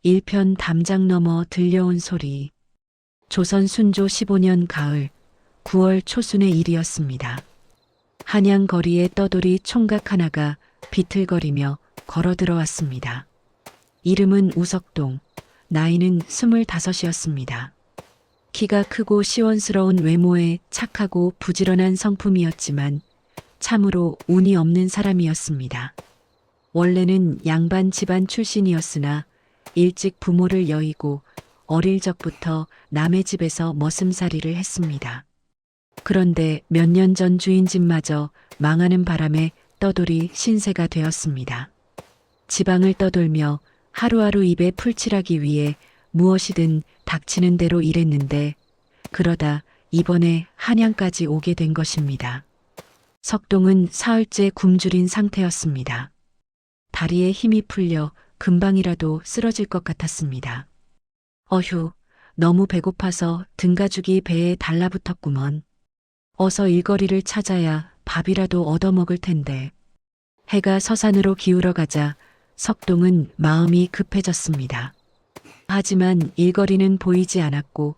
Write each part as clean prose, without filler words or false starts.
1편 담장 너머 들려온 소리. 조선 순조 15년 가을 9월 초순의 일이었습니다. 한양 거리에 떠돌이 총각 하나가 비틀거리며 걸어 들어왔습니다. 이름은 우석동, 나이는 25이었습니다. 키가 크고 시원스러운 외모에 착하고 부지런한 성품이었지만 참으로 운이 없는 사람이었습니다. 원래는 양반 집안 출신이었으나 일찍 부모를 여의고 어릴 적부터 남의 집에서 머슴살이를 했습니다. 그런데 몇 년 전 주인 집마저 망하는 바람에 떠돌이 신세가 되었습니다. 지방을 떠돌며 하루하루 입에 풀칠하기 위해 무엇이든 닥치는 대로 일했는데 그러다 이번에 한양까지 오게 된 것입니다. 석동은 사흘째 굶주린 상태였습니다. 다리에 힘이 풀려 금방이라도 쓰러질 것 같았습니다. 어휴, 너무 배고파서 등가죽이 배에 달라붙었구먼. 어서 일거리를 찾아야 밥이라도 얻어먹을 텐데. 해가 서산으로 기울어가자 석동은 마음이 급해졌습니다. 하지만 일거리는 보이지 않았고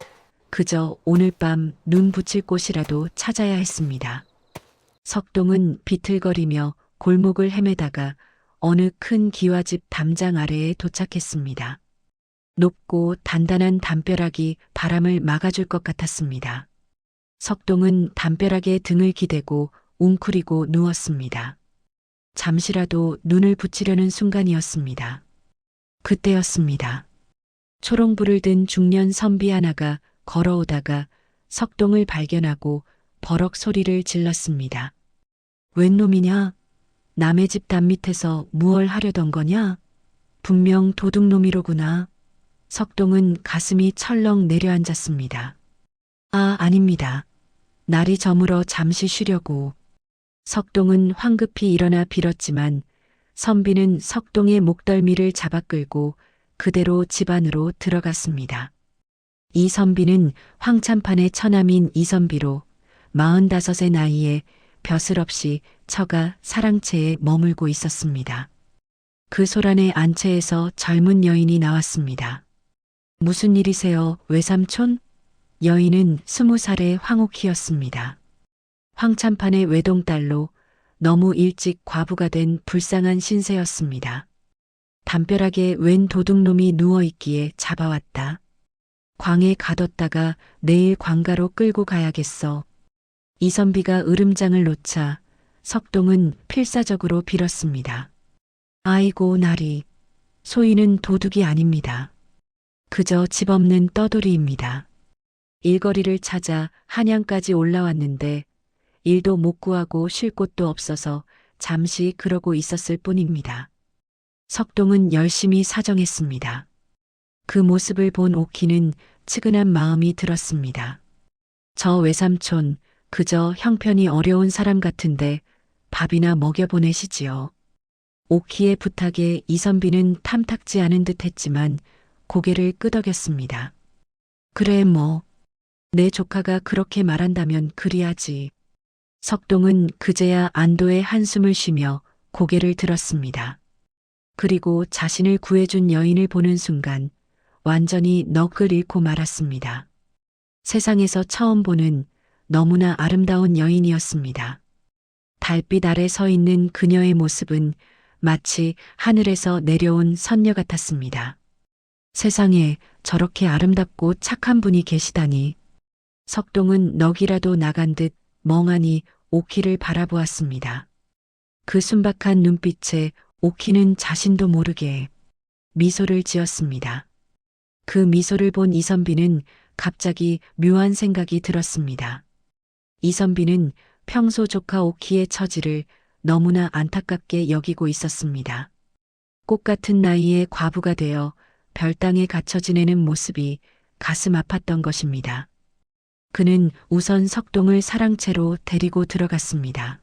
그저 오늘 밤 눈 붙일 곳이라도 찾아야 했습니다. 석동은 비틀거리며 골목을 헤매다가 어느 큰 기와집 담장 아래에 도착했습니다. 높고 단단한 담벼락이 바람을 막아줄 것 같았습니다. 석동은 담벼락에 등을 기대고 웅크리고 누웠습니다. 잠시라도 눈을 붙이려는 순간이었습니다. 그때였습니다. 초롱불을 든 중년 선비 하나가 걸어오다가 석동을 발견하고 버럭 소리를 질렀습니다. 웬 놈이냐? 남의 집 담 밑에서 무얼 하려던 거냐? 분명 도둑놈이로구나. 석동은 가슴이 철렁 내려앉았습니다. 아, 아닙니다. 날이 저물어 잠시 쉬려고. 석동은 황급히 일어나 빌었지만 선비는 석동의 목덜미를 잡아 끌고 그대로 집 안으로 들어갔습니다. 이 선비는 황참판의 처남인 이선비로 45의 나이에 벼슬 없이 처가 사랑채에 머물고 있었습니다. 그 소란의 안채에서 젊은 여인이 나왔습니다. 무슨 일이세요, 외삼촌? 여인은 20살의 황옥희였습니다. 황참판의 외동딸로 너무 일찍 과부가 된 불쌍한 신세였습니다. 담벼락에 웬 도둑놈이 누워있기에 잡아왔다. 광에 가뒀다가 내일 광가로 끌고 가야겠어. 이선비가 으름장을 놓자 석동은 필사적으로 빌었습니다. 아이고 나리, 소인은 도둑이 아닙니다. 그저 집 없는 떠돌이입니다. 일거리를 찾아 한양까지 올라왔는데 일도 못 구하고 쉴 곳도 없어서 잠시 그러고 있었을 뿐입니다. 석동은 열심히 사정했습니다. 그 모습을 본 옥희는 측은한 마음이 들었습니다. 저 외삼촌 그저 형편이 어려운 사람 같은데 밥이나 먹여보내시지요. 옥희의 부탁에 이선비는 탐탁지 않은 듯 했지만 고개를 끄덕였습니다. 그래 뭐, 내 조카가 그렇게 말한다면 그리하지. 석동은 그제야 안도의 한숨을 쉬며 고개를 들었습니다. 그리고 자신을 구해준 여인을 보는 순간 완전히 넋을 잃고 말았습니다. 세상에서 처음 보는 너무나 아름다운 여인이었습니다. 달빛 아래 서 있는 그녀의 모습은 마치 하늘에서 내려온 선녀 같았습니다. 세상에 저렇게 아름답고 착한 분이 계시다니. 석동은 넋이라도 나간 듯 멍하니 옥희를 바라보았습니다. 그 순박한 눈빛에 옥희는 자신도 모르게 미소를 지었습니다. 그 미소를 본 이선비는 갑자기 묘한 생각이 들었습니다. 이선비는 평소 조카 옥희의 처지를 너무나 안타깝게 여기고 있었습니다. 꽃 같은 나이에 과부가 되어 별당에 갇혀 지내는 모습이 가슴 아팠던 것입니다. 그는 우선 석동을 사랑채로 데리고 들어갔습니다.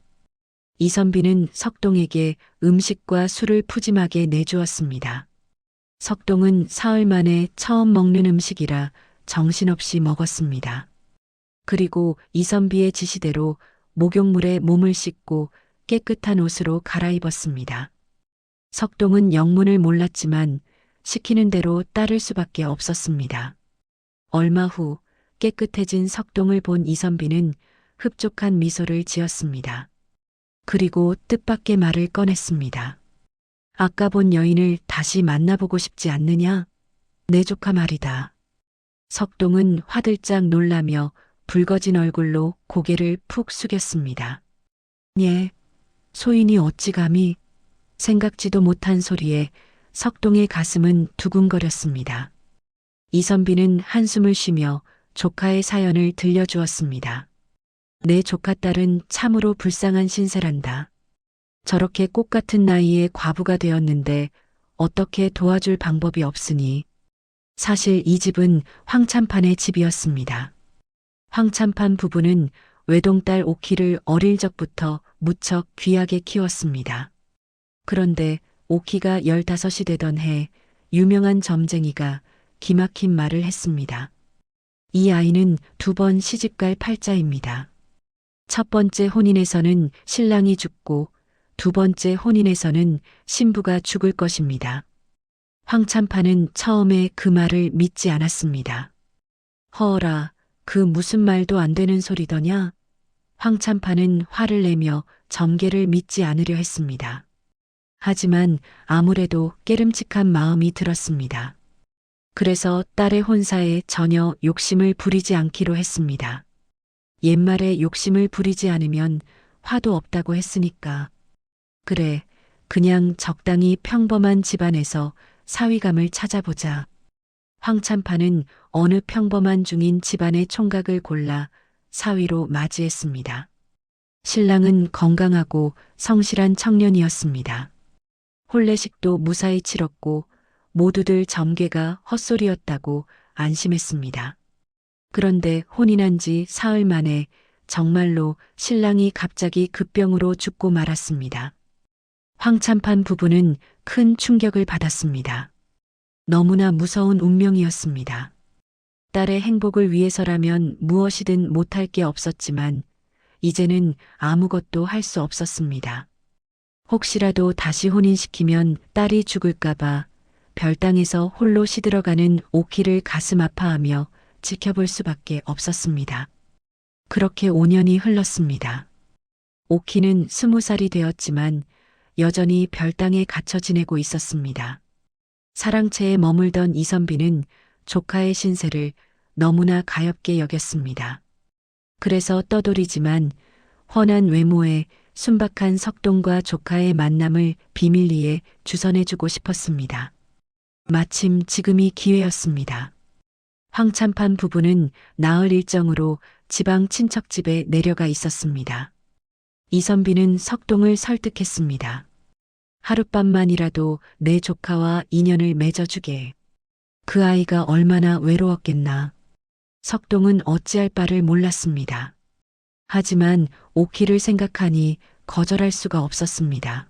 이선비는 석동에게 음식과 술을 푸짐하게 내주었습니다. 석동은 사흘 만에 처음 먹는 음식이라 정신없이 먹었습니다. 그리고 이선비의 지시대로 목욕물에 몸을 씻고 깨끗한 옷으로 갈아입었습니다. 석동은 영문을 몰랐지만 시키는 대로 따를 수밖에 없었습니다. 얼마 후 깨끗해진 석동을 본 이선비는 흡족한 미소를 지었습니다. 그리고 뜻밖의 말을 꺼냈습니다. 아까 본 여인을 다시 만나보고 싶지 않느냐? 내 조카 말이다. 석동은 화들짝 놀라며 붉어진 얼굴로 고개를 푹 숙였습니다. 예, 소인이 어찌 감히? 생각지도 못한 소리에 석동의 가슴은 두근거렸습니다. 이선비는 한숨을 쉬며 조카의 사연을 들려주었습니다. 내 조카 딸은 참으로 불쌍한 신세란다. 저렇게 꽃 같은 나이에 과부가 되었는데 어떻게 도와줄 방법이 없으니. 사실 이 집은 황참판의 집이었습니다. 황참판 부부는 외동딸 오키를 어릴 적부터 무척 귀하게 키웠습니다. 그런데 오키가 15이 되던 해 유명한 점쟁이가 기막힌 말을 했습니다. 이 아이는 2번 시집갈 팔자입니다. 첫 번째 혼인에서는 신랑이 죽고 2번째 혼인에서는 신부가 죽을 것입니다. 황참판은 처음에 그 말을 믿지 않았습니다. 허어라, 그 무슨 말도 안 되는 소리더냐? 황참판은 화를 내며 점괘를 믿지 않으려 했습니다. 하지만 아무래도 깨름칙한 마음이 들었습니다. 그래서 딸의 혼사에 전혀 욕심을 부리지 않기로 했습니다. 옛말에 욕심을 부리지 않으면 화도 없다고 했으니까. 그래, 그냥 적당히 평범한 집안에서 사위감을 찾아보자. 황참판은 어느 평범한 중인 집안의 총각을 골라 사위로 맞이했습니다. 신랑은 건강하고 성실한 청년이었습니다. 혼례식도 무사히 치렀고 모두들 점괘가 헛소리였다고 안심했습니다. 그런데 혼인한 지 사흘 만에 정말로 신랑이 갑자기 급병으로 죽고 말았습니다. 황참판 부부는 큰 충격을 받았습니다. 너무나 무서운 운명이었습니다. 딸의 행복을 위해서라면 무엇이든 못할 게 없었지만 이제는 아무것도 할 수 없었습니다. 혹시라도 다시 혼인시키면 딸이 죽을까봐 별당에서 홀로 시들어가는 오키를 가슴 아파하며 지켜볼 수밖에 없었습니다. 그렇게 5년이 흘렀습니다. 오키는 20살이 되었지만 여전히 별당에 갇혀 지내고 있었습니다. 사랑채에 머물던 이선비는 조카의 신세를 너무나 가엾게 여겼습니다. 그래서 떠돌이지만 훤한 외모에 순박한 석동과 조카의 만남을 비밀리에 주선해주고 싶었습니다. 마침 지금이 기회였습니다. 황참판 부부는 나흘 일정으로 지방 친척집에 내려가 있었습니다. 이선비는 석동을 설득했습니다. 하룻밤만이라도 내 조카와 인연을 맺어주게. 그 아이가 얼마나 외로웠겠나. 석동은 어찌할 바를 몰랐습니다. 하지만 오키를 생각하니 거절할 수가 없었습니다.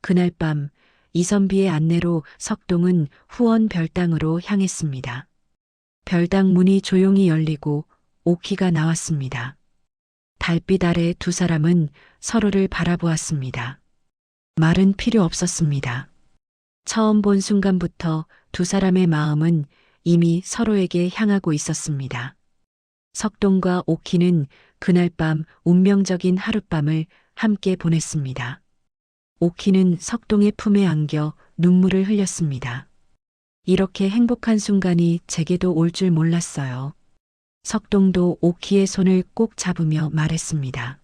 그날 밤 이선비의 안내로 석동은 후원 별당으로 향했습니다. 별당 문이 조용히 열리고 오키가 나왔습니다. 달빛 아래 두 사람은 서로를 바라보았습니다. 말은 필요 없었습니다. 처음 본 순간부터 두 사람의 마음은 이미 서로에게 향하고 있었습니다. 석동과 오키는 그날 밤 운명적인 하룻밤을 함께 보냈습니다. 오키는 석동의 품에 안겨 눈물을 흘렸습니다. 이렇게 행복한 순간이 제게도 올 줄 몰랐어요. 석동도 오키의 손을 꼭 잡으며 말했습니다.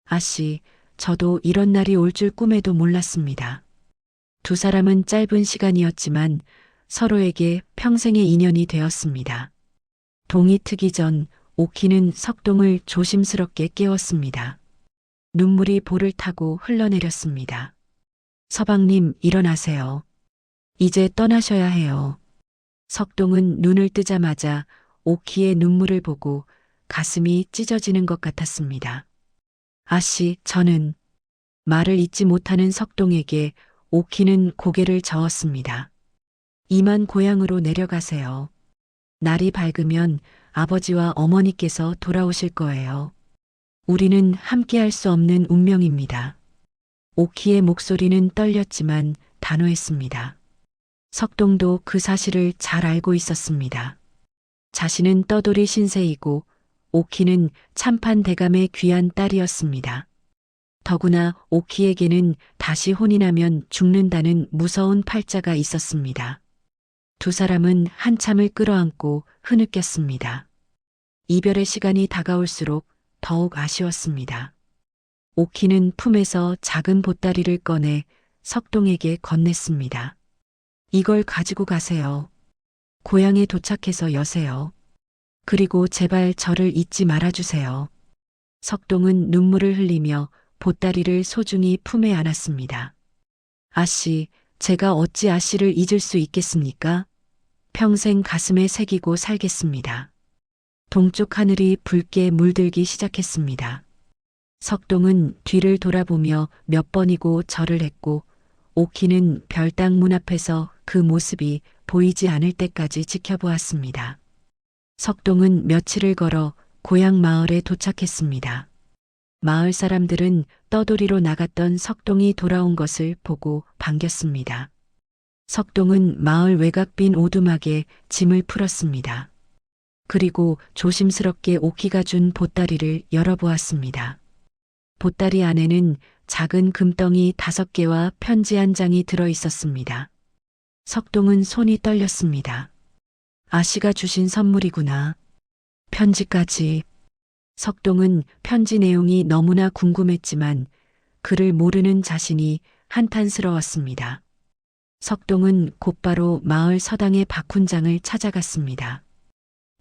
아씨, 저도 이런 날이 올 줄 꿈에도 몰랐습니다. 두 사람은 짧은 시간이었지만 서로에게 평생의 인연이 되었습니다. 동이 트기 전 오키는 석동을 조심스럽게 깨웠습니다. 눈물이 볼을 타고 흘러내렸습니다. 서방님, 일어나세요. 이제 떠나셔야 해요. 석동은 눈을 뜨자마자 오키의 눈물을 보고 가슴이 찢어지는 것 같았습니다. 아씨, 저는 말을 잇지 못하는 석동에게 오키는 고개를 저었습니다. 이만 고향으로 내려가세요. 날이 밝으면 아버지와 어머니께서 돌아오실 거예요. 우리는 함께할 수 없는 운명입니다. 오키의 목소리는 떨렸지만 단호했습니다. 석동도 그 사실을 잘 알고 있었습니다. 자신은 떠돌이 신세이고 오키는 참판 대감의 귀한 딸이었습니다. 더구나 오키에게는 다시 혼인하면 죽는다는 무서운 팔자가 있었습니다. 두 사람은 한참을 끌어안고 흐느꼈습니다. 이별의 시간이 다가올수록 더욱 아쉬웠습니다. 오키는 품에서 작은 보따리를 꺼내 석동에게 건넸습니다. 이걸 가지고 가세요. 고향에 도착해서 여세요. 그리고 제발 저를 잊지 말아주세요. 석동은 눈물을 흘리며 보따리를 소중히 품에 안았습니다. 아씨, 제가 어찌 아씨를 잊을 수 있겠습니까? 평생 가슴에 새기고 살겠습니다. 동쪽 하늘이 붉게 물들기 시작했습니다. 석동은 뒤를 돌아보며 몇 번이고 절을 했고 오키는 별당 문 앞에서 그 모습이 보이지 않을 때까지 지켜보았습니다. 석동은 며칠을 걸어 고향 마을에 도착했습니다. 마을 사람들은 떠돌이로 나갔던 석동이 돌아온 것을 보고 반겼습니다. 석동은 마을 외곽 빈 오두막에 짐을 풀었습니다. 그리고 조심스럽게 오키가 준 보따리를 열어보았습니다. 보따리 안에는 작은 금덩이 5개와 편지 한 장이 들어 있었습니다. 석동은 손이 떨렸습니다. 아씨가 주신 선물이구나. 편지까지. 석동은 편지 내용이 너무나 궁금했지만 그를 모르는 자신이 한탄스러웠습니다. 석동은 곧바로 마을 서당의 박훈장을 찾아갔습니다.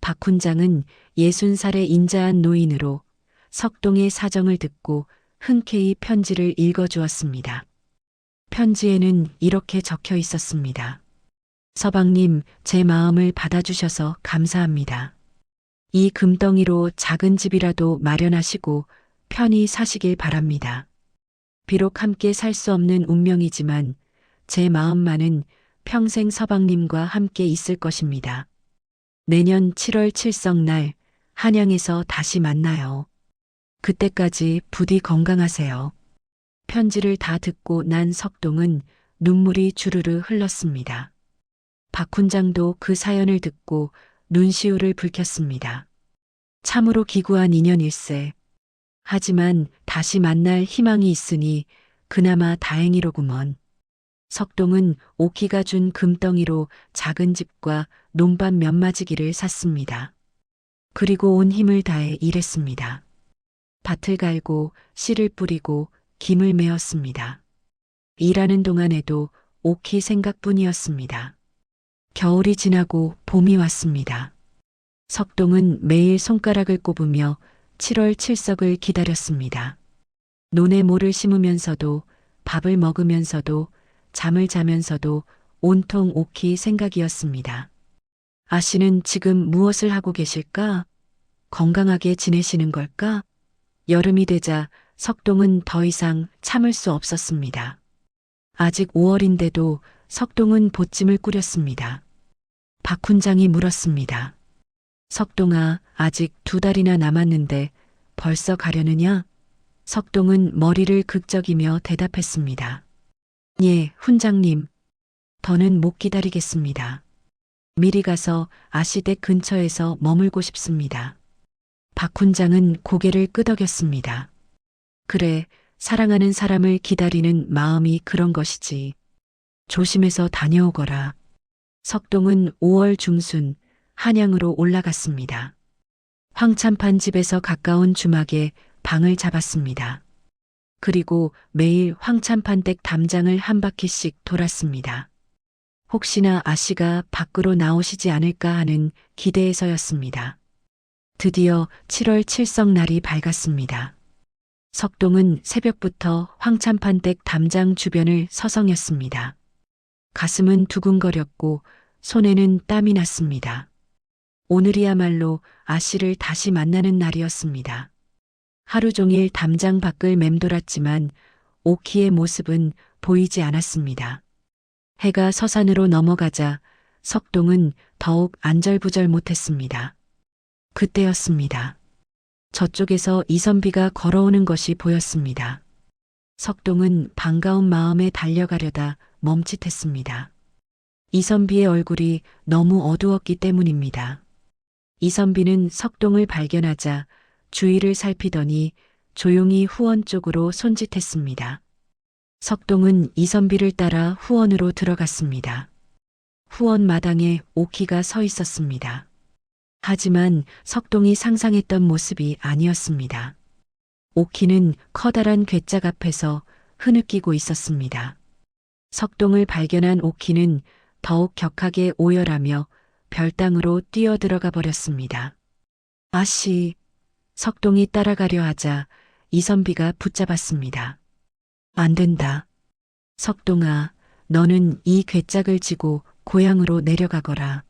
박훈장은 60살의 인자한 노인으로 석동의 사정을 듣고 흔쾌히 편지를 읽어주었습니다. 편지에는 이렇게 적혀 있었습니다. 서방님, 제 마음을 받아주셔서 감사합니다. 이 금덩이로 작은 집이라도 마련하시고 편히 사시길 바랍니다. 비록 함께 살 수 없는 운명이지만 제 마음만은 평생 서방님과 함께 있을 것입니다. 내년 7월 칠성날 한양에서 다시 만나요. 그때까지 부디 건강하세요. 편지를 다 듣고 난 석동은 눈물이 주르르 흘렀습니다. 박훈장도 그 사연을 듣고 눈시울을 붉혔습니다. 참으로 기구한 인연일세. 하지만 다시 만날 희망이 있으니 그나마 다행이로구먼. 석동은 오키가 준 금덩이로 작은 집과 논밭 몇 마지기를 샀습니다. 그리고 온 힘을 다해 일했습니다. 밭을 갈고 씨를 뿌리고 김을 메었습니다. 일하는 동안에도 오키 생각뿐이었습니다. 겨울이 지나고 봄이 왔습니다. 석동은 매일 손가락을 꼽으며 7월 칠석을 기다렸습니다. 논에 모를 심으면서도 밥을 먹으면서도 잠을 자면서도 온통 오키 생각이었습니다. 아씨는 지금 무엇을 하고 계실까? 건강하게 지내시는 걸까? 여름이 되자 석동은 더 이상 참을 수 없었습니다. 아직 5월인데도 석동은 보찜을 꾸렸습니다. 박훈장이 물었습니다. 석동아, 아직 2달이나 남았는데 벌써 가려느냐? 석동은 머리를 극적이며 대답했습니다. 예, 훈장님. 더는 못 기다리겠습니다. 미리 가서 아시댁 근처에서 머물고 싶습니다. 박훈장은 고개를 끄덕였습니다. 그래, 사랑하는 사람을 기다리는 마음이 그런 것이지. 조심해서 다녀오거라. 석동은 5월 중순 한양으로 올라갔습니다. 황참판 집에서 가까운 주막에 방을 잡았습니다. 그리고 매일 황참판댁 담장을 한 바퀴씩 돌았습니다. 혹시나 아씨가 밖으로 나오시지 않을까 하는 기대에서였습니다. 드디어 7월 칠석 날이 밝았습니다. 석동은 새벽부터 황참판댁 담장 주변을 서성였습니다. 가슴은 두근거렸고 손에는 땀이 났습니다. 오늘이야말로 아씨를 다시 만나는 날이었습니다. 하루 종일 담장 밖을 맴돌았지만 오키의 모습은 보이지 않았습니다. 해가 서산으로 넘어가자 석동은 더욱 안절부절 못했습니다. 그때였습니다. 저쪽에서 이선비가 걸어오는 것이 보였습니다. 석동은 반가운 마음에 달려가려다 멈칫했습니다. 이선비의 얼굴이 너무 어두웠기 때문입니다. 이선비는 석동을 발견하자 주위를 살피더니 조용히 후원 쪽으로 손짓했습니다. 석동은 이선비를 따라 후원으로 들어갔습니다. 후원 마당에 오키가 서 있었습니다. 하지만 석동이 상상했던 모습이 아니었습니다. 오키는 커다란 괴짝 앞에서 흐느끼고 있었습니다. 석동을 발견한 오키는 더욱 격하게 오열하며 별당으로 뛰어들어가 버렸습니다. 아씨, 석동이 따라가려 하자 이선비가 붙잡았습니다. 안 된다. 석동아, 너는 이 괴짝을 지고 고향으로 내려가거라.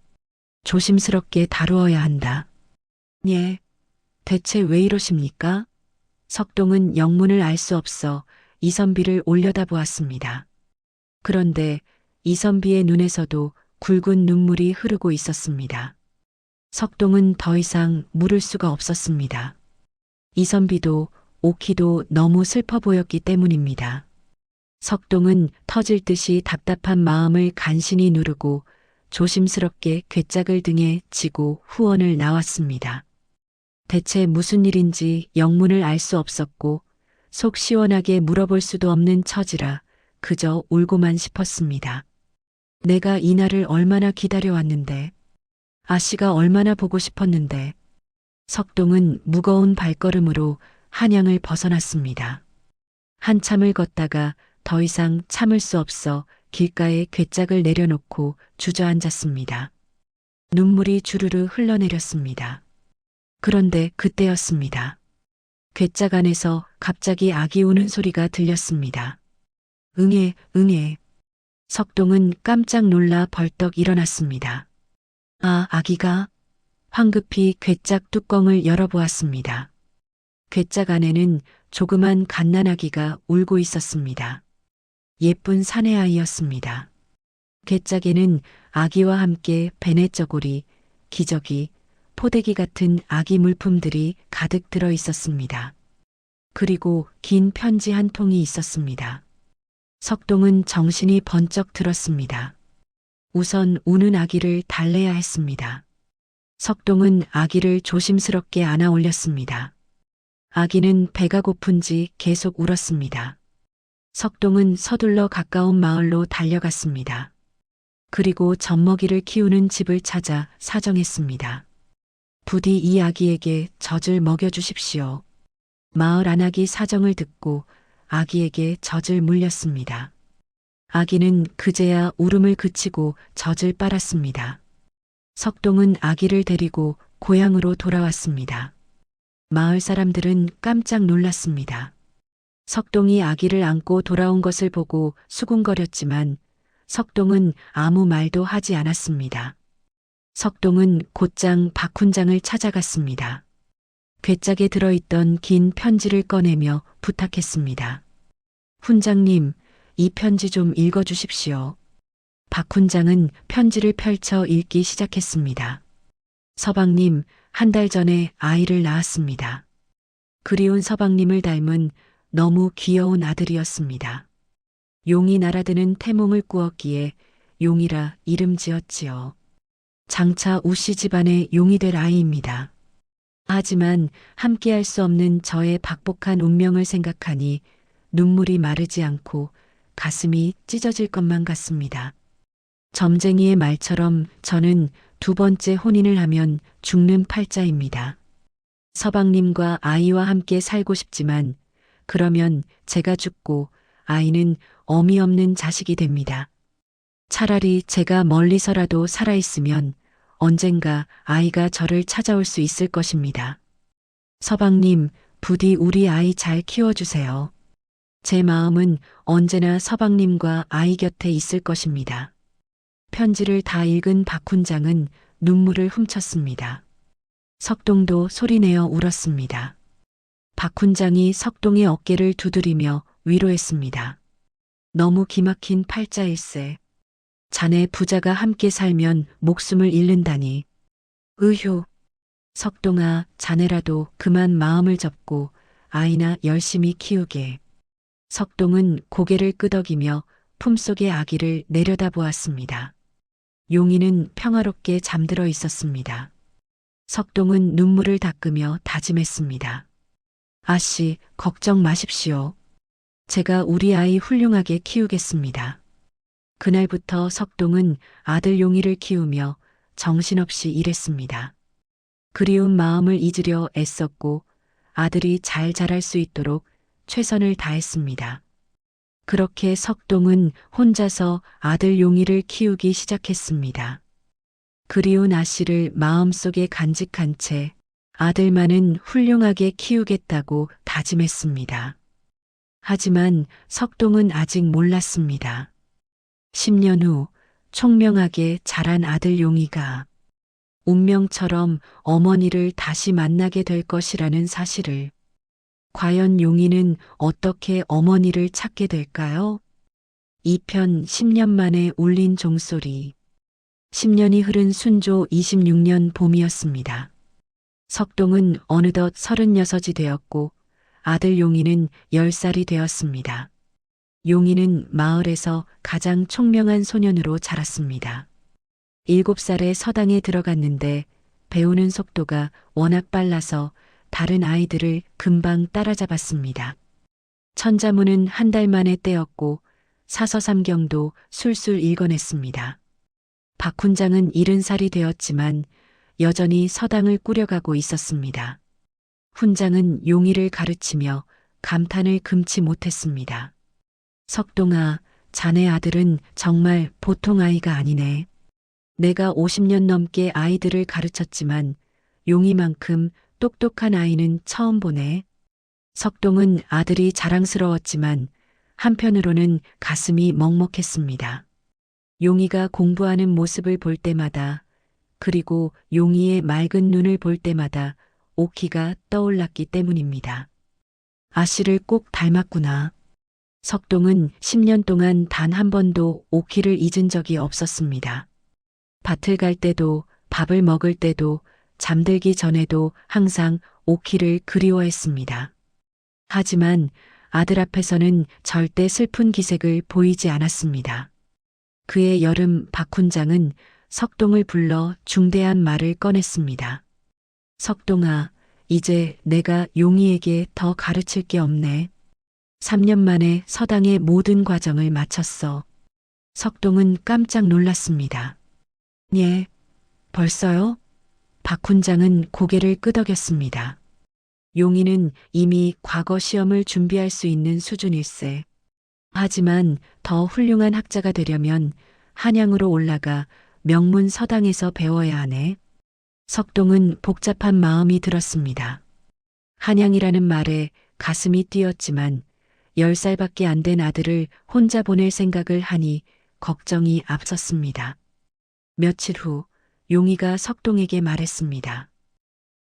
조심스럽게 다루어야 한다. 예, 대체 왜 이러십니까? 석동은 영문을 알 수 없어 이선비를 올려다보았습니다. 그런데 이선비의 눈에서도 굵은 눈물이 흐르고 있었습니다. 석동은 더 이상 물을 수가 없었습니다. 이선비도 오키도 너무 슬퍼 보였기 때문입니다. 석동은 터질 듯이 답답한 마음을 간신히 누르고 조심스럽게 괴짝을 등에 지고 후원을 나왔습니다. 대체 무슨 일인지 영문을 알 수 없었고 속 시원하게 물어볼 수도 없는 처지라 그저 울고만 싶었습니다. 내가 이 날을 얼마나 기다려왔는데, 아씨가 얼마나 보고 싶었는데. 석동은 무거운 발걸음으로 한양을 벗어났습니다. 한참을 걷다가 더 이상 참을 수 없어 길가에 괴짝을 내려놓고 주저앉았습니다. 눈물이 주르르 흘러내렸습니다. 그런데 그때였습니다. 괴짝 안에서 갑자기 아기 우는 소리가 들렸습니다. 응애, 응애. 석동은 깜짝 놀라 벌떡 일어났습니다. 아, 아기가? 황급히 괴짝 뚜껑을 열어보았습니다. 괴짝 안에는 조그만 갓난아기가 울고 있었습니다. 예쁜 사내아이였습니다. 괴짝에는 아기와 함께 베네저고리, 기저귀, 포대기 같은 아기 물품들이 가득 들어 있었습니다. 그리고 긴 편지 한 통이 있었습니다. 석동은 정신이 번쩍 들었습니다. 우선 우는 아기를 달래야 했습니다. 석동은 아기를 조심스럽게 안아 올렸습니다. 아기는 배가 고픈지 계속 울었습니다. 석동은 서둘러 가까운 마을로 달려갔습니다. 그리고 젖먹이를 키우는 집을 찾아 사정했습니다. 부디 이 아기에게 젖을 먹여주십시오. 마을 안아기 사정을 듣고 아기에게 젖을 물렸습니다. 아기는 그제야 울음을 그치고 젖을 빨았습니다. 석동은 아기를 데리고 고향으로 돌아왔습니다. 마을 사람들은 깜짝 놀랐습니다. 석동이 아기를 안고 돌아온 것을 보고 수군거렸지만 석동은 아무 말도 하지 않았습니다. 석동은 곧장 박훈장을 찾아갔습니다. 괴짝에 들어있던 긴 편지를 꺼내며 부탁했습니다. 훈장님, 이 편지 좀 읽어주십시오. 박훈장은 편지를 펼쳐 읽기 시작했습니다. 서방님, 한 달 전에 아이를 낳았습니다. 그리운 서방님을 닮은 너무 귀여운 아들이었습니다. 용이 날아드는 태몽을 꾸었기에 용이라 이름 지었지요. 장차 우씨 집안의 용이 될 아이입니다. 하지만 함께할 수 없는 저의 박복한 운명을 생각하니 눈물이 마르지 않고 가슴이 찢어질 것만 같습니다. 점쟁이의 말처럼 저는 두 번째 혼인을 하면 죽는 팔자입니다. 서방님과 아이와 함께 살고 싶지만 그러면 제가 죽고 아이는 어미 없는 자식이 됩니다. 차라리 제가 멀리서라도 살아있으면 언젠가 아이가 저를 찾아올 수 있을 것입니다. 서방님, 부디 우리 아이 잘 키워주세요. 제 마음은 언제나 서방님과 아이 곁에 있을 것입니다. 편지를 다 읽은 박훈장은 눈물을 훔쳤습니다. 석동도 소리내어 울었습니다. 박훈장이 석동의 어깨를 두드리며 위로했습니다. 너무 기막힌 팔자일세. 자네 부자가 함께 살면 목숨을 잃는다니. 으효. 석동아, 자네라도 그만 마음을 접고 아이나 열심히 키우게. 석동은 고개를 끄덕이며 품속의 아기를 내려다보았습니다. 용이는 평화롭게 잠들어 있었습니다. 석동은 눈물을 닦으며 다짐했습니다. 아씨, 걱정 마십시오. 제가 우리 아이 훌륭하게 키우겠습니다. 그날부터 석동은 아들 용이를 키우며 정신없이 일했습니다. 그리운 마음을 잊으려 애썼고 아들이 잘 자랄 수 있도록 최선을 다했습니다. 그렇게 석동은 혼자서 아들 용이를 키우기 시작했습니다. 그리운 아씨를 마음속에 간직한 채 아들만은 훌륭하게 키우겠다고 다짐했습니다. 하지만 석동은 아직 몰랐습니다. 10년 후 총명하게 자란 아들 용이가 운명처럼 어머니를 다시 만나게 될 것이라는 사실을. 과연 용이는 어떻게 어머니를 찾게 될까요? 2편 10년 만에 울린 종소리. 10년이 흐른 순조 26년 봄이었습니다. 석동은 어느덧 36이 되었고 아들 용이는 10살이 되었습니다. 용이는 마을에서 가장 총명한 소년으로 자랐습니다. 7살에 서당에 들어갔는데 배우는 속도가 워낙 빨라서 다른 아이들을 금방 따라잡았습니다. 천자문은 한 달 만에 떼었고 사서삼경도 술술 읽어냈습니다. 박훈장은 70살이 되었지만 여전히 서당을 꾸려가고 있었습니다. 훈장은 용이를 가르치며 감탄을 금치 못했습니다. 석동아, 자네 아들은 정말 보통 아이가 아니네. 내가 50년 넘게 아이들을 가르쳤지만 용이만큼 똑똑한 아이는 처음 보네. 석동은 아들이 자랑스러웠지만 한편으로는 가슴이 먹먹했습니다. 용이가 공부하는 모습을 볼 때마다 그리고 용이의 맑은 눈을 볼 때마다 오키가 떠올랐기 때문입니다. 아씨를 꼭 닮았구나. 석동은 10년 동안 단 한 번도 오키를 잊은 적이 없었습니다. 밭을 갈 때도 밥을 먹을 때도 잠들기 전에도 항상 오키를 그리워했습니다. 하지만 아들 앞에서는 절대 슬픈 기색을 보이지 않았습니다. 그해 여름 박훈장은 석동을 불러 중대한 말을 꺼냈습니다. 석동아, 이제 내가 용이에게 더 가르칠 게 없네. 3년 만에 서당의 모든 과정을 마쳤어. 석동은 깜짝 놀랐습니다. 예, 벌써요? 박훈장은 고개를 끄덕였습니다. 용이는 이미 과거 시험을 준비할 수 있는 수준일세. 하지만 더 훌륭한 학자가 되려면 한양으로 올라가 명문 서당에서 배워야 하네. 석동은 복잡한 마음이 들었습니다. 한양이라는 말에 가슴이 뛰었지만 10살밖에 안 된 아들을 혼자 보낼 생각을 하니 걱정이 앞섰습니다. 며칠 후 용이가 석동에게 말했습니다.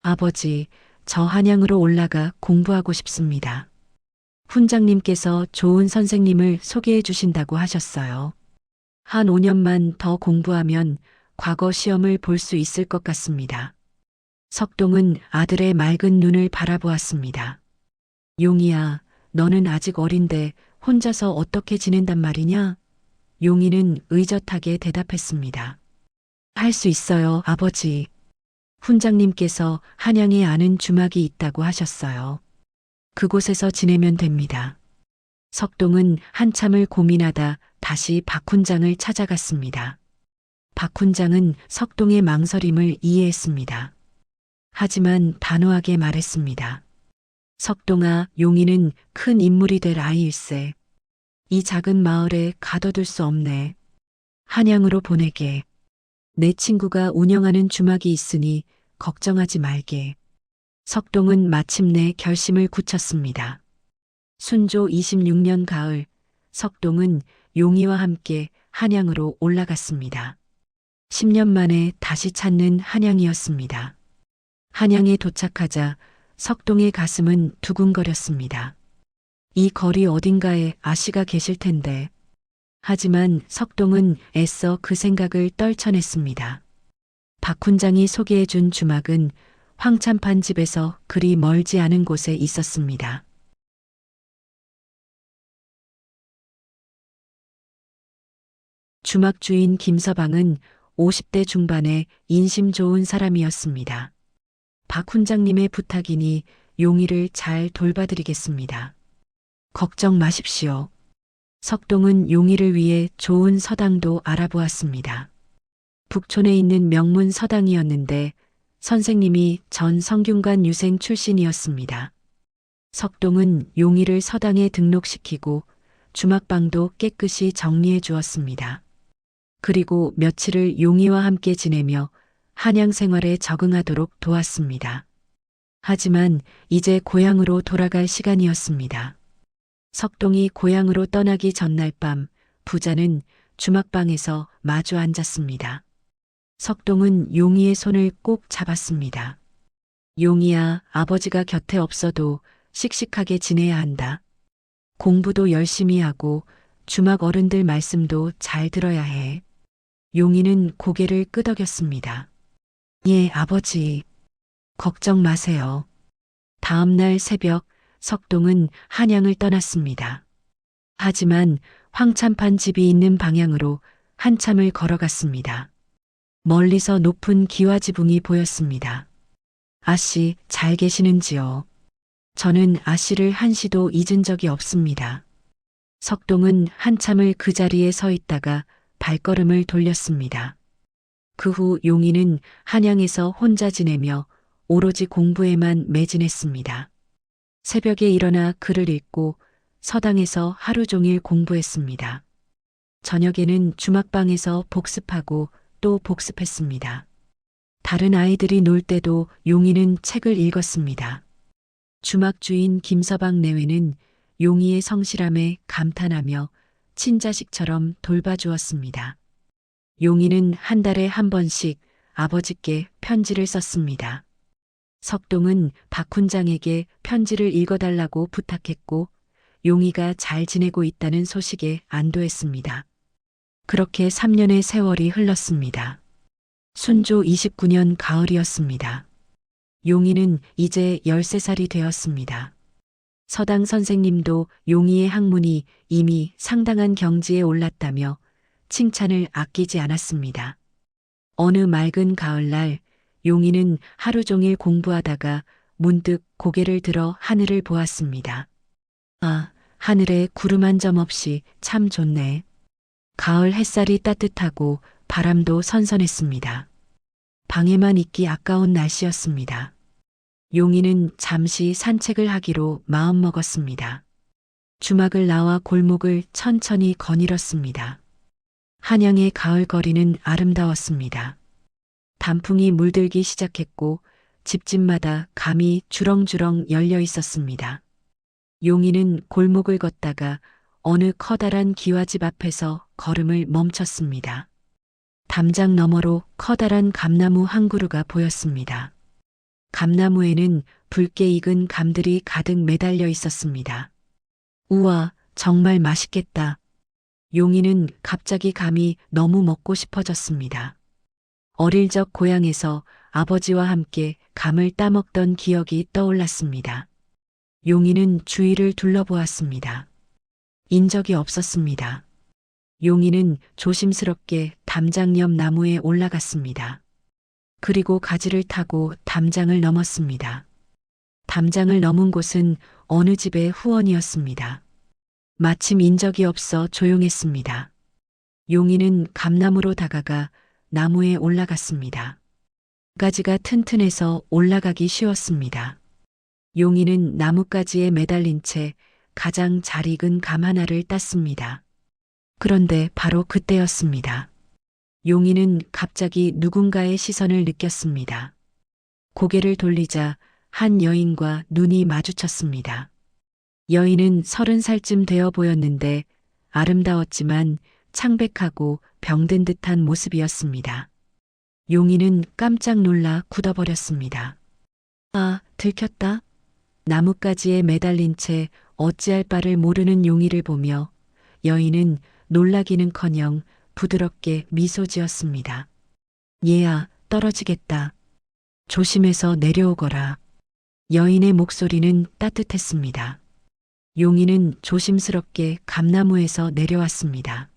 아버지, 저 한양으로 올라가 공부하고 싶습니다. 훈장님께서 좋은 선생님을 소개해 주신다고 하셨어요. 한 5년만 더 공부하면 과거 시험을 볼 수 있을 것 같습니다. 석동은 아들의 맑은 눈을 바라보았습니다. 용이야, 너는 아직 어린데 혼자서 어떻게 지낸단 말이냐? 용이는 의젓하게 대답했습니다. 할 수 있어요, 아버지. 훈장님께서 한양에 아는 주막이 있다고 하셨어요. 그곳에서 지내면 됩니다. 석동은 한참을 고민하다 다시 박훈장을 찾아갔습니다. 박훈장은 석동의 망설임을 이해했습니다. 하지만 단호하게 말했습니다. 석동아, 용이는 큰 인물이 될 아이일세. 이 작은 마을에 가둬둘 수 없네. 한양으로 보내게. 내 친구가 운영하는 주막이 있으니 걱정하지 말게. 석동은 마침내 결심을 굳혔습니다. 순조 26년 가을, 석동은 용이와 함께 한양으로 올라갔습니다. 10년 만에 다시 찾는 한양이었습니다. 한양에 도착하자 석동의 가슴은 두근거렸습니다. 이 거리 어딘가에 아씨가 계실 텐데. 하지만 석동은 애써 그 생각을 떨쳐냈습니다. 박훈장이 소개해준 주막은 황참판 집에서 그리 멀지 않은 곳에 있었습니다. 주막 주인 김서방은 50대 중반의 인심 좋은 사람이었습니다. 박 훈장님의 부탁이니 용의를 잘 돌봐드리겠습니다. 걱정 마십시오. 석동은 용의를 위해 좋은 서당도 알아보았습니다. 북촌에 있는 명문 서당이었는데 선생님이 전 성균관 유생 출신이었습니다. 석동은 용의를 서당에 등록시키고 주막방도 깨끗이 정리해 주었습니다. 그리고 며칠을 용의와 함께 지내며 한양 생활에 적응하도록 도왔습니다. 하지만 이제 고향으로 돌아갈 시간이었습니다. 석동이 고향으로 떠나기 전날 밤 부자는 주막방에서 마주 앉았습니다. 석동은 용의의 손을 꼭 잡았습니다. 용의야, 아버지가 곁에 없어도 씩씩하게 지내야 한다. 공부도 열심히 하고 주막 어른들 말씀도 잘 들어야 해. 용의는 고개를 끄덕였습니다. 예, 아버지. 걱정 마세요. 다음 날 새벽 석동은 한양을 떠났습니다. 하지만 황참판 집이 있는 방향으로 한참을 걸어갔습니다. 멀리서 높은 기와지붕이 보였습니다. 아씨, 잘 계시는지요? 저는 아씨를 한시도 잊은 적이 없습니다. 석동은 한참을 그 자리에 서 있다가 발걸음을 돌렸습니다. 그 후 용의는 한양에서 혼자 지내며 오로지 공부에만 매진했습니다. 새벽에 일어나 글을 읽고 서당에서 하루 종일 공부했습니다. 저녁에는 주막방에서 복습하고 또 복습했습니다. 다른 아이들이 놀 때도 용의는 책을 읽었습니다. 주막 주인 김서방 내외는 용의의 성실함에 감탄하며 친자식처럼 돌봐주었습니다. 용의는 한 달에 한 번씩 아버지께 편지를 썼습니다. 석동은 박 훈장에게 편지를 읽어달라고 부탁했고 용의가 잘 지내고 있다는 소식에 안도했습니다. 그렇게 3년의 세월이 흘렀습니다. 순조 29년 가을이었습니다. 용의는 이제 13살이 되었습니다. 서당 선생님도 용의의 학문이 이미 상당한 경지에 올랐다며 칭찬을 아끼지 않았습니다. 어느 맑은 가을날 용의는 하루 종일 공부하다가 문득 고개를 들어 하늘을 보았습니다. 아, 하늘에 구름 한 점 없이 참 좋네. 가을 햇살이 따뜻하고 바람도 선선했습니다. 방에만 있기 아까운 날씨였습니다. 용의는 잠시 산책을 하기로 마음먹었습니다. 주막을 나와 골목을 천천히 거닐었습니다. 한양의 가을 거리는 아름다웠습니다. 단풍이 물들기 시작했고 집집마다 감이 주렁주렁 열려 있었습니다. 용의는 골목을 걷다가 어느 커다란 기와집 앞에서 걸음을 멈췄습니다. 담장 너머로 커다란 감나무 한 그루가 보였습니다. 감나무에는 붉게 익은 감들이 가득 매달려 있었습니다. 우와, 정말 맛있겠다. 용의는 갑자기 감이 너무 먹고 싶어졌습니다. 어릴 적 고향에서 아버지와 함께 감을 따먹던 기억이 떠올랐습니다. 용의는 주위를 둘러보았습니다. 인적이 없었습니다. 용의는 조심스럽게 담장 옆 나무에 올라갔습니다. 그리고 가지를 타고 담장을 넘었습니다. 담장을 넘은 곳은 어느 집의 후원이었습니다. 마침 인적이 없어 조용했습니다. 용의는 감나무로 다가가 나무에 올라갔습니다. 가지가 튼튼해서 올라가기 쉬웠습니다. 용의는 나뭇가지에 매달린 채 가장 잘 익은 감 하나를 땄습니다. 그런데 바로 그때였습니다. 용의는 갑자기 누군가의 시선을 느꼈습니다. 고개를 돌리자 한 여인과 눈이 마주쳤습니다. 여인은 30살쯤 되어 보였는데 아름다웠지만 창백하고 병든 듯한 모습이었습니다. 용의는 깜짝 놀라 굳어버렸습니다. 아, 들켰다. 나뭇가지에 매달린 채 어찌할 바를 모르는 용의를 보며 여인은 놀라기는커녕 부드럽게 미소 지었습니다. 얘야, 떨어지겠다. 조심해서 내려오거라. 여인의 목소리는 따뜻했습니다. 용의는 조심스럽게 감나무에서 내려왔습니다.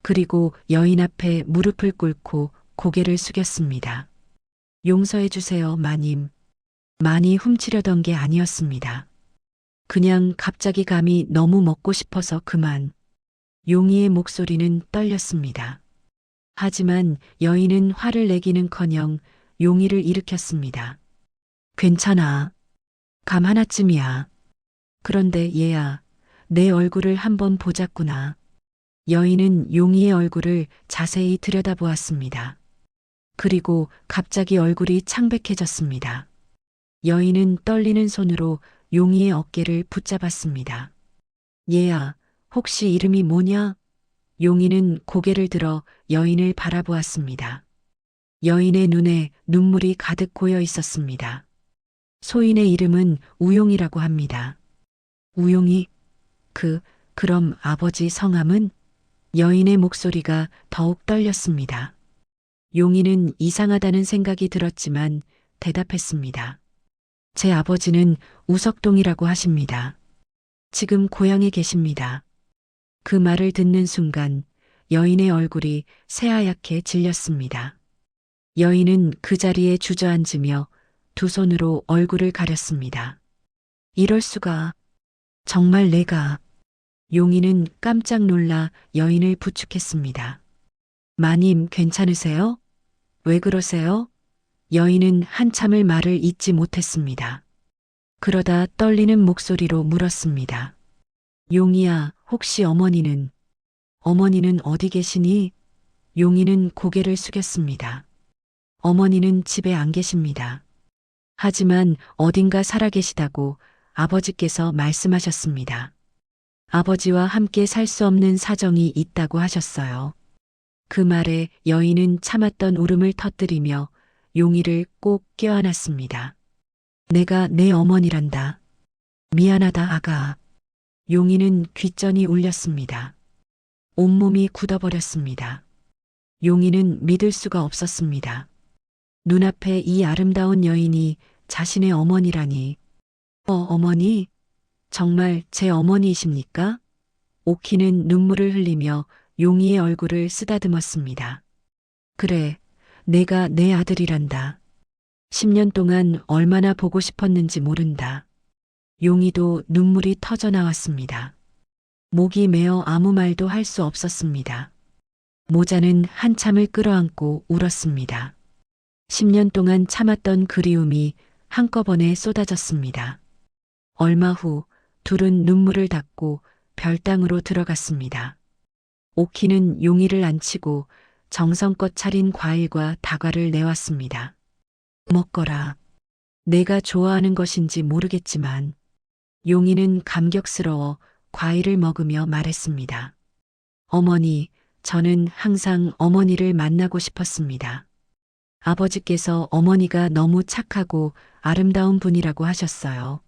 그리고 여인 앞에 무릎을 꿇고 고개를 숙였습니다. 용서해 주세요, 마님. 많이 훔치려던 게 아니었습니다. 그냥 갑자기 감이 너무 먹고 싶어서 그만. 용희의 목소리는 떨렸습니다. 하지만 여인은 화를 내기는커녕 용희를 일으켰습니다. 괜찮아. 감 하나쯤이야. 그런데 얘야, 내 얼굴을 한번 보자꾸나. 여인은 용희의 얼굴을 자세히 들여다보았습니다. 그리고 갑자기 얼굴이 창백해졌습니다. 여인은 떨리는 손으로 용희의 어깨를 붙잡았습니다. 얘야, 혹시 이름이 뭐냐? 용희는 고개를 들어 여인을 바라보았습니다. 여인의 눈에 눈물이 가득 고여 있었습니다. 소인의 이름은 우용이라고 합니다. 우용이? 그럼 아버지 성함은? 여인의 목소리가 더욱 떨렸습니다. 용희는 이상하다는 생각이 들었지만 대답했습니다. 제 아버지는 우석동이라고 하십니다. 지금 고향에 계십니다. 그 말을 듣는 순간 여인의 얼굴이 새하얗게 질렸습니다. 여인은 그 자리에 주저앉으며 두 손으로 얼굴을 가렸습니다. 이럴 수가. 정말 내가. 용희는 깜짝 놀라 여인을 부축했습니다. 마님 괜찮으세요? 왜 그러세요? 여인은 한참을 말을 잇지 못했습니다. 그러다 떨리는 목소리로 물었습니다. 용희야, 혹시 어머니는 어디 계시니? 용희는 고개를 숙였습니다. 어머니는 집에 안 계십니다. 하지만 어딘가 살아계시다고 아버지께서 말씀하셨습니다. 아버지와 함께 살 수 없는 사정이 있다고 하셨어요. 그 말에 여인은 참았던 울음을 터뜨리며 용희를 꼭 껴안았습니다. 내가 내 어머니란다. 미안하다, 아가. 용희는 귓전이 울렸습니다. 온몸이 굳어버렸습니다. 용희는 믿을 수가 없었습니다. 눈앞에 이 아름다운 여인이 자신의 어머니라니. 어머니? 정말 제 어머니이십니까? 오키는 눈물을 흘리며 용희의 얼굴을 쓰다듬었습니다. 그래, 내가 내 아들이란다. 10년 동안 얼마나 보고 싶었는지 모른다. 용희도 눈물이 터져 나왔습니다. 목이 메어 아무 말도 할 수 없었습니다. 모자는 한참을 끌어안고 울었습니다. 10년 동안 참았던 그리움이 한꺼번에 쏟아졌습니다. 얼마 후 둘은 눈물을 닦고 별당으로 들어갔습니다. 오키는 용희를 안치고 정성껏 차린 과일과 다과를 내왔습니다. 먹거라. 내가 좋아하는 것인지 모르겠지만. 용희는 감격스러워 과일을 먹으며 말했습니다. 어머니, 저는 항상 어머니를 만나고 싶었습니다. 아버지께서 어머니가 너무 착하고 아름다운 분이라고 하셨어요.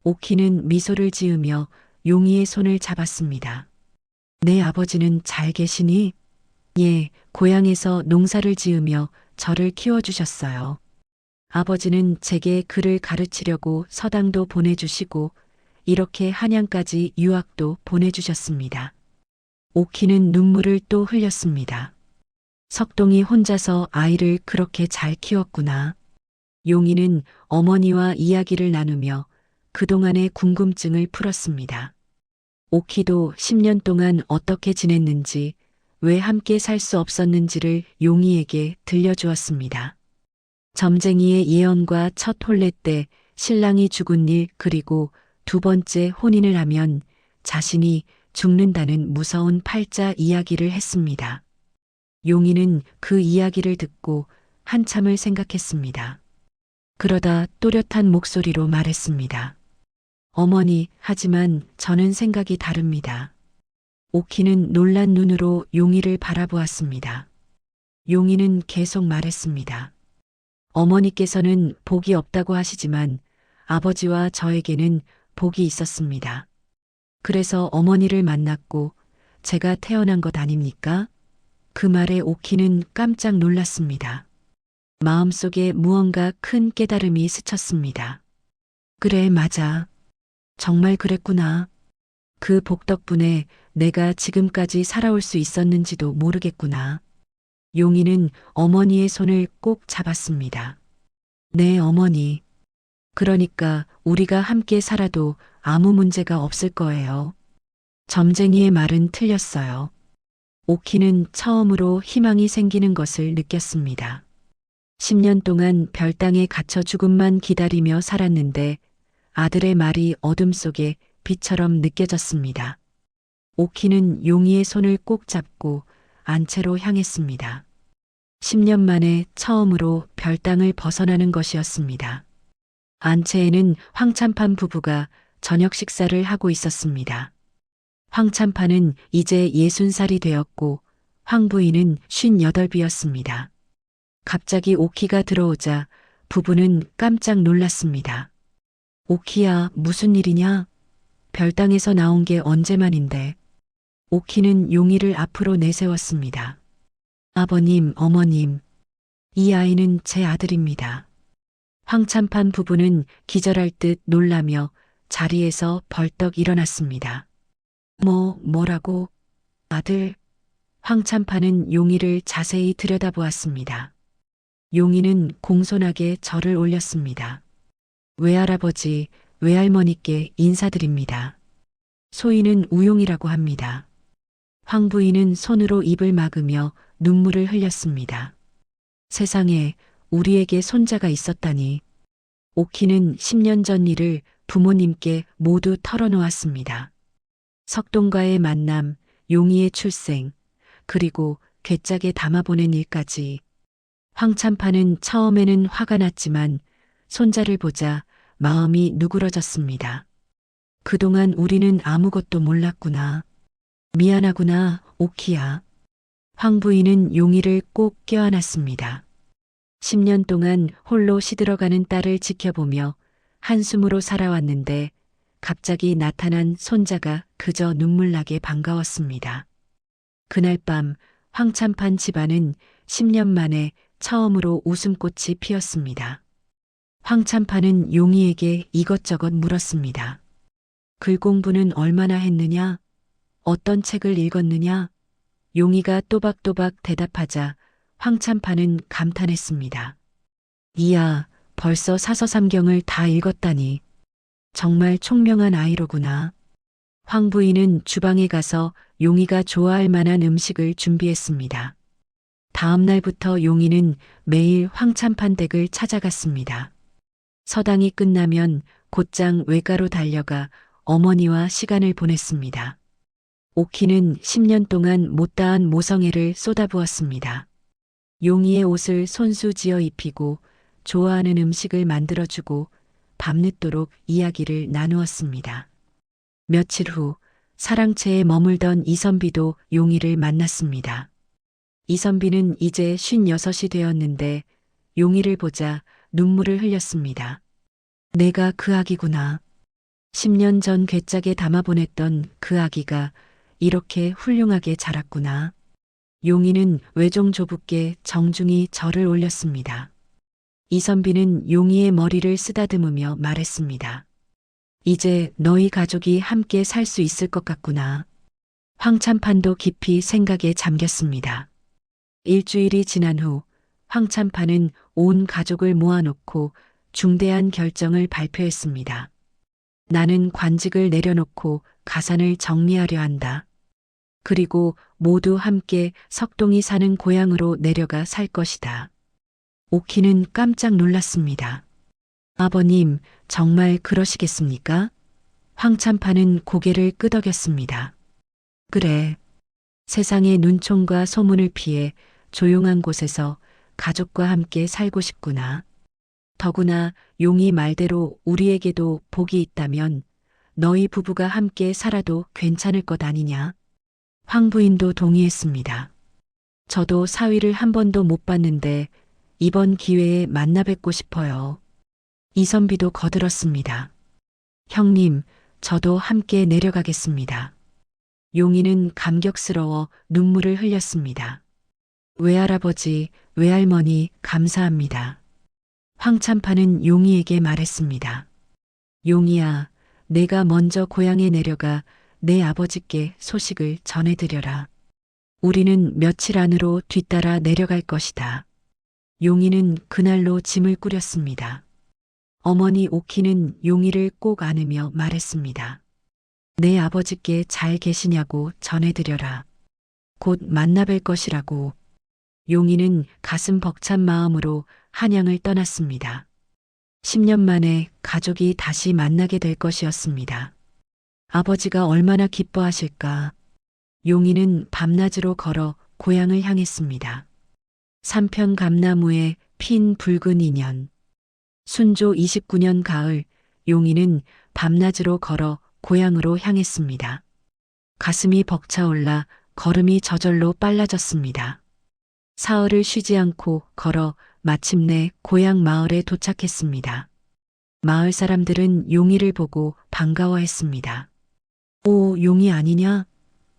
오키는 미소를 지으며 용희의 손을 잡았습니다. 내 아버지는 잘 계시니? 예, 고향에서 농사를 지으며 저를 키워주셨어요. 아버지는 제게 글을 가르치려고 서당도 보내주시고 이렇게 한양까지 유학도 보내주셨습니다. 오키는 눈물을 또 흘렸습니다. 석동이 혼자서 아이를 그렇게 잘 키웠구나. 용희는 어머니와 이야기를 나누며 그동안의 궁금증을 풀었습니다. 오키도 10년 동안 어떻게 지냈는지, 왜 함께 살 수 없었는지를 용희에게 들려주었습니다. 점쟁이의 예언과 첫 혼례 때 신랑이 죽은 일, 그리고 두 번째 혼인을 하면 자신이 죽는다는 무서운 팔자 이야기를 했습니다. 용희는 그 이야기를 듣고 한참을 생각했습니다. 그러다 또렷한 목소리로 말했습니다. 어머니, 하지만 저는 생각이 다릅니다. 오키는 놀란 눈으로 용희를 바라보았습니다. 용희는 계속 말했습니다. 어머니께서는 복이 없다고 하시지만 아버지와 저에게는 복이 있었습니다. 그래서 어머니를 만났고 제가 태어난 것 아닙니까? 그 말에 오키는 깜짝 놀랐습니다. 마음속에 무언가 큰 깨달음이 스쳤습니다. 그래, 맞아. 정말 그랬구나. 그 복 덕분에 내가 지금까지 살아올 수 있었는지도 모르겠구나. 용이는 어머니의 손을 꼭 잡았습니다. 네, 어머니. 그러니까 우리가 함께 살아도 아무 문제가 없을 거예요. 점쟁이의 말은 틀렸어요. 오키는 처음으로 희망이 생기는 것을 느꼈습니다. 10년 동안 별당에 갇혀 죽음만 기다리며 살았는데 아들의 말이 어둠 속에 빛처럼 느껴졌습니다. 오키는 용이의 손을 꼭 잡고 안채로 향했습니다. 10년 만에 처음으로 별당을 벗어나는 것이었습니다. 안채에는 황참판 부부가 저녁 식사를 하고 있었습니다. 황참판은 이제 60살이 되었고 황 부인은 58이었습니다. 갑자기 오키가 들어오자 부부는 깜짝 놀랐습니다. 오키야, 무슨 일이냐? 별당에서 나온 게 언제만인데. 오키는 용이를 앞으로 내세웠습니다. 아버님, 어머님, 이 아이는 제 아들입니다. 황참판 부부는 기절할 듯 놀라며 자리에서 벌떡 일어났습니다. 뭐라고? 아들? 황참판은 용이를 자세히 들여다보았습니다. 용이는 공손하게 절을 올렸습니다. 외할아버지, 외할머니께 인사드립니다. 소인은 우용이라고 합니다. 황 부인은 손으로 입을 막으며 눈물을 흘렸습니다. 세상에 우리에게 손자가 있었다니. 오키는 10년 전 일을 부모님께 모두 털어놓았습니다. 석동과의 만남, 용이의 출생, 그리고 괴짝에 담아보낸 일까지. 황참판은 처음에는 화가 났지만 손자를 보자 마음이 누그러졌습니다. 그동안 우리는 아무것도 몰랐구나. 미안하구나, 오키야. 황 부인은 용이를 꼭 껴안았습니다. 10년 동안 홀로 시들어가는 딸을 지켜보며 한숨으로 살아왔는데 갑자기 나타난 손자가 그저 눈물나게 반가웠습니다. 그날 밤 황참판 집안은 10년 만에 처음으로 웃음꽃이 피었습니다. 황참판은 용이에게 이것저것 물었습니다. 글 공부는 얼마나 했느냐? 어떤 책을 읽었느냐? 용이가 또박또박 대답하자 황참판은 감탄했습니다. 이야, 벌써 사서삼경을 다 읽었다니. 정말 총명한 아이로구나. 황 부인은 주방에 가서 용이가 좋아할 만한 음식을 준비했습니다. 다음 날부터 용이는 매일 황참판 댁을 찾아갔습니다. 서당이 끝나면 곧장 외가로 달려가 어머니와 시간을 보냈습니다. 오키는 10년 동안 못다한 모성애를 쏟아부었습니다. 용이의 옷을 손수 지어 입히고 좋아하는 음식을 만들어주고 밤늦도록 이야기를 나누었습니다. 며칠 후 사랑채에 머물던 이선비도 용이를 만났습니다. 이선비는 이제 56이 되었는데 용이를 보자 눈물을 흘렸습니다. 내가 그 아기구나. 10년 전 괴짝에 담아보냈던 그 아기가 이렇게 훌륭하게 자랐구나. 용이는 외종 조부께 정중히 절을 올렸습니다. 이선비는 용이의 머리를 쓰다듬으며 말했습니다. 이제 너희 가족이 함께 살 수 있을 것 같구나. 황참판도 깊이 생각에 잠겼습니다. 일주일이 지난 후 황참판은 온 가족을 모아놓고 중대한 결정을 발표했습니다. 나는 관직을 내려놓고 가산을 정리하려 한다. 그리고 모두 함께 석동이 사는 고향으로 내려가 살 것이다. 오키는 깜짝 놀랐습니다. 아버님, 정말 그러시겠습니까? 황참판은 고개를 끄덕였습니다. 그래. 세상의 눈총과 소문을 피해 조용한 곳에서 가족과 함께 살고 싶구나. 더구나 용이 말대로 우리에게도 복이 있다면 너희 부부가 함께 살아도 괜찮을 것 아니냐. 황 부인도 동의했습니다. 저도 사위를 한 번도 못 봤는데 이번 기회에 만나 뵙고 싶어요. 이선비도 거들었습니다. 형님, 저도 함께 내려가겠습니다. 용이는 감격스러워 눈물을 흘렸습니다. 외할아버지, 외할머니 감사합니다. 황참판은 용이에게 말했습니다. 용이야, 내가 먼저 고향에 내려가 내 아버지께 소식을 전해드려라. 우리는 며칠 안으로 뒤따라 내려갈 것이다. 용이는 그날로 짐을 꾸렸습니다. 어머니 오키는 용이를 꼭 안으며 말했습니다. 내 아버지께 잘 계시냐고 전해드려라. 곧 만나뵐 것이라고. 용이는 가슴 벅찬 마음으로 한양을 떠났습니다. 10년 만에 가족이 다시 만나게 될 것이었습니다. 아버지가 얼마나 기뻐하실까. 용이는 밤낮으로 걸어 고향을 향했습니다. 삼편 감나무에 핀 붉은 인연. 순조 29년 가을, 용이는 밤낮으로 걸어 고향으로 향했습니다. 가슴이 벅차올라 걸음이 저절로 빨라졌습니다. 사흘을 쉬지 않고 걸어 마침내 고향 마을에 도착했습니다. 마을 사람들은 용이를 보고 반가워했습니다. 오, 용이 아니냐?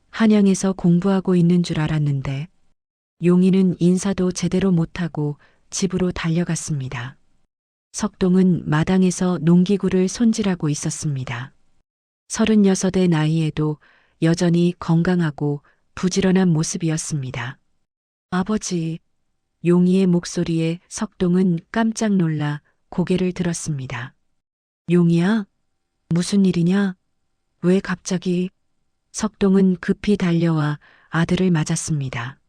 한양에서 공부하고 있는 줄 알았는데. 용이는 인사도 제대로 못하고 집으로 달려갔습니다. 석동은 마당에서 농기구를 손질하고 있었습니다. 36의 나이에도 여전히 건강하고 부지런한 모습이었습니다. 아버지, 용이의 목소리에 석동은 깜짝 놀라 고개를 들었습니다. 용이야? 무슨 일이냐? 왜 갑자기? 석동은 급히 달려와 아들을 맞았습니다.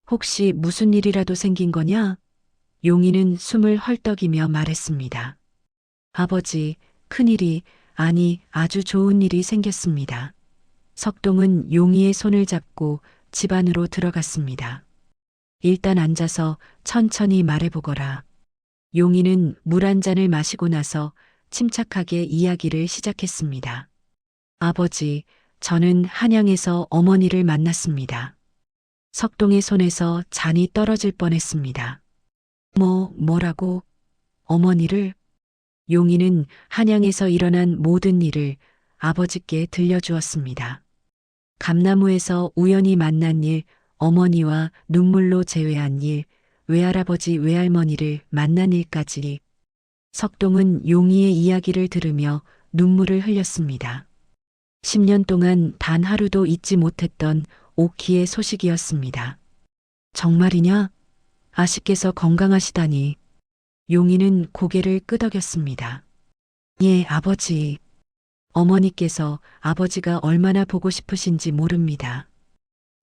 혹시 무슨 일이라도 생긴 거냐? 용이는 숨을 헐떡이며 말했습니다. 아버지, 큰일이, 아니 아주 좋은 일이 생겼습니다. 석동은 용이의 손을 잡고 집 안으로 들어갔습니다. 일단 앉아서 천천히 말해보거라. 용이는 물 한 잔을 마시고 나서 침착하게 이야기를 시작했습니다. 아버지, 저는 한양에서 어머니를 만났습니다. 석동의 손에서 잔이 떨어질 뻔했습니다. 뭐라고? 어머니를? 용이는 한양에서 일어난 모든 일을 아버지께 들려주었습니다. 감나무에서 우연히 만난 일, 어머니와 눈물로 재회한 일, 외할아버지 외할머니를 만난 일까지. 석동은 용이의 이야기를 들으며 눈물을 흘렸습니다. 10년 동안 단 하루도 잊지 못했던 오키의 소식이었습니다. 정말이냐? 아씨께서 건강하시다니. 용이는 고개를 끄덕였습니다. 예, 아버지. 어머니께서 아버지가 얼마나 보고 싶으신지 모릅니다.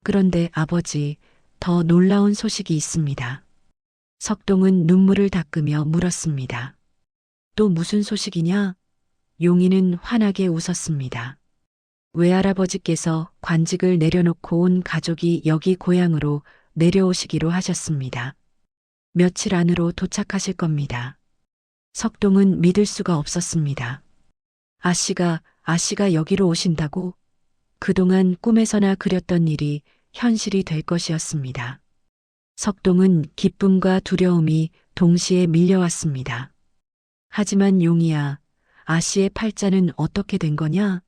그런데 아버지, 더 놀라운 소식이 있습니다. 석동은 눈물을 닦으며 물었습니다. 또 무슨 소식이냐? 용이는 환하게 웃었습니다. 외할아버지께서 관직을 내려놓고 온 가족이 여기 고향으로 내려오시기로 하셨습니다. 며칠 안으로 도착하실 겁니다. 석동은 믿을 수가 없었습니다. 아씨가 여기로 오신다고? 그동안 꿈에서나 그렸던 일이 현실이 될 것이었습니다. 석동은 기쁨과 두려움이 동시에 밀려왔습니다. 하지만 용이야, 아씨의 팔자는 어떻게 된 거냐?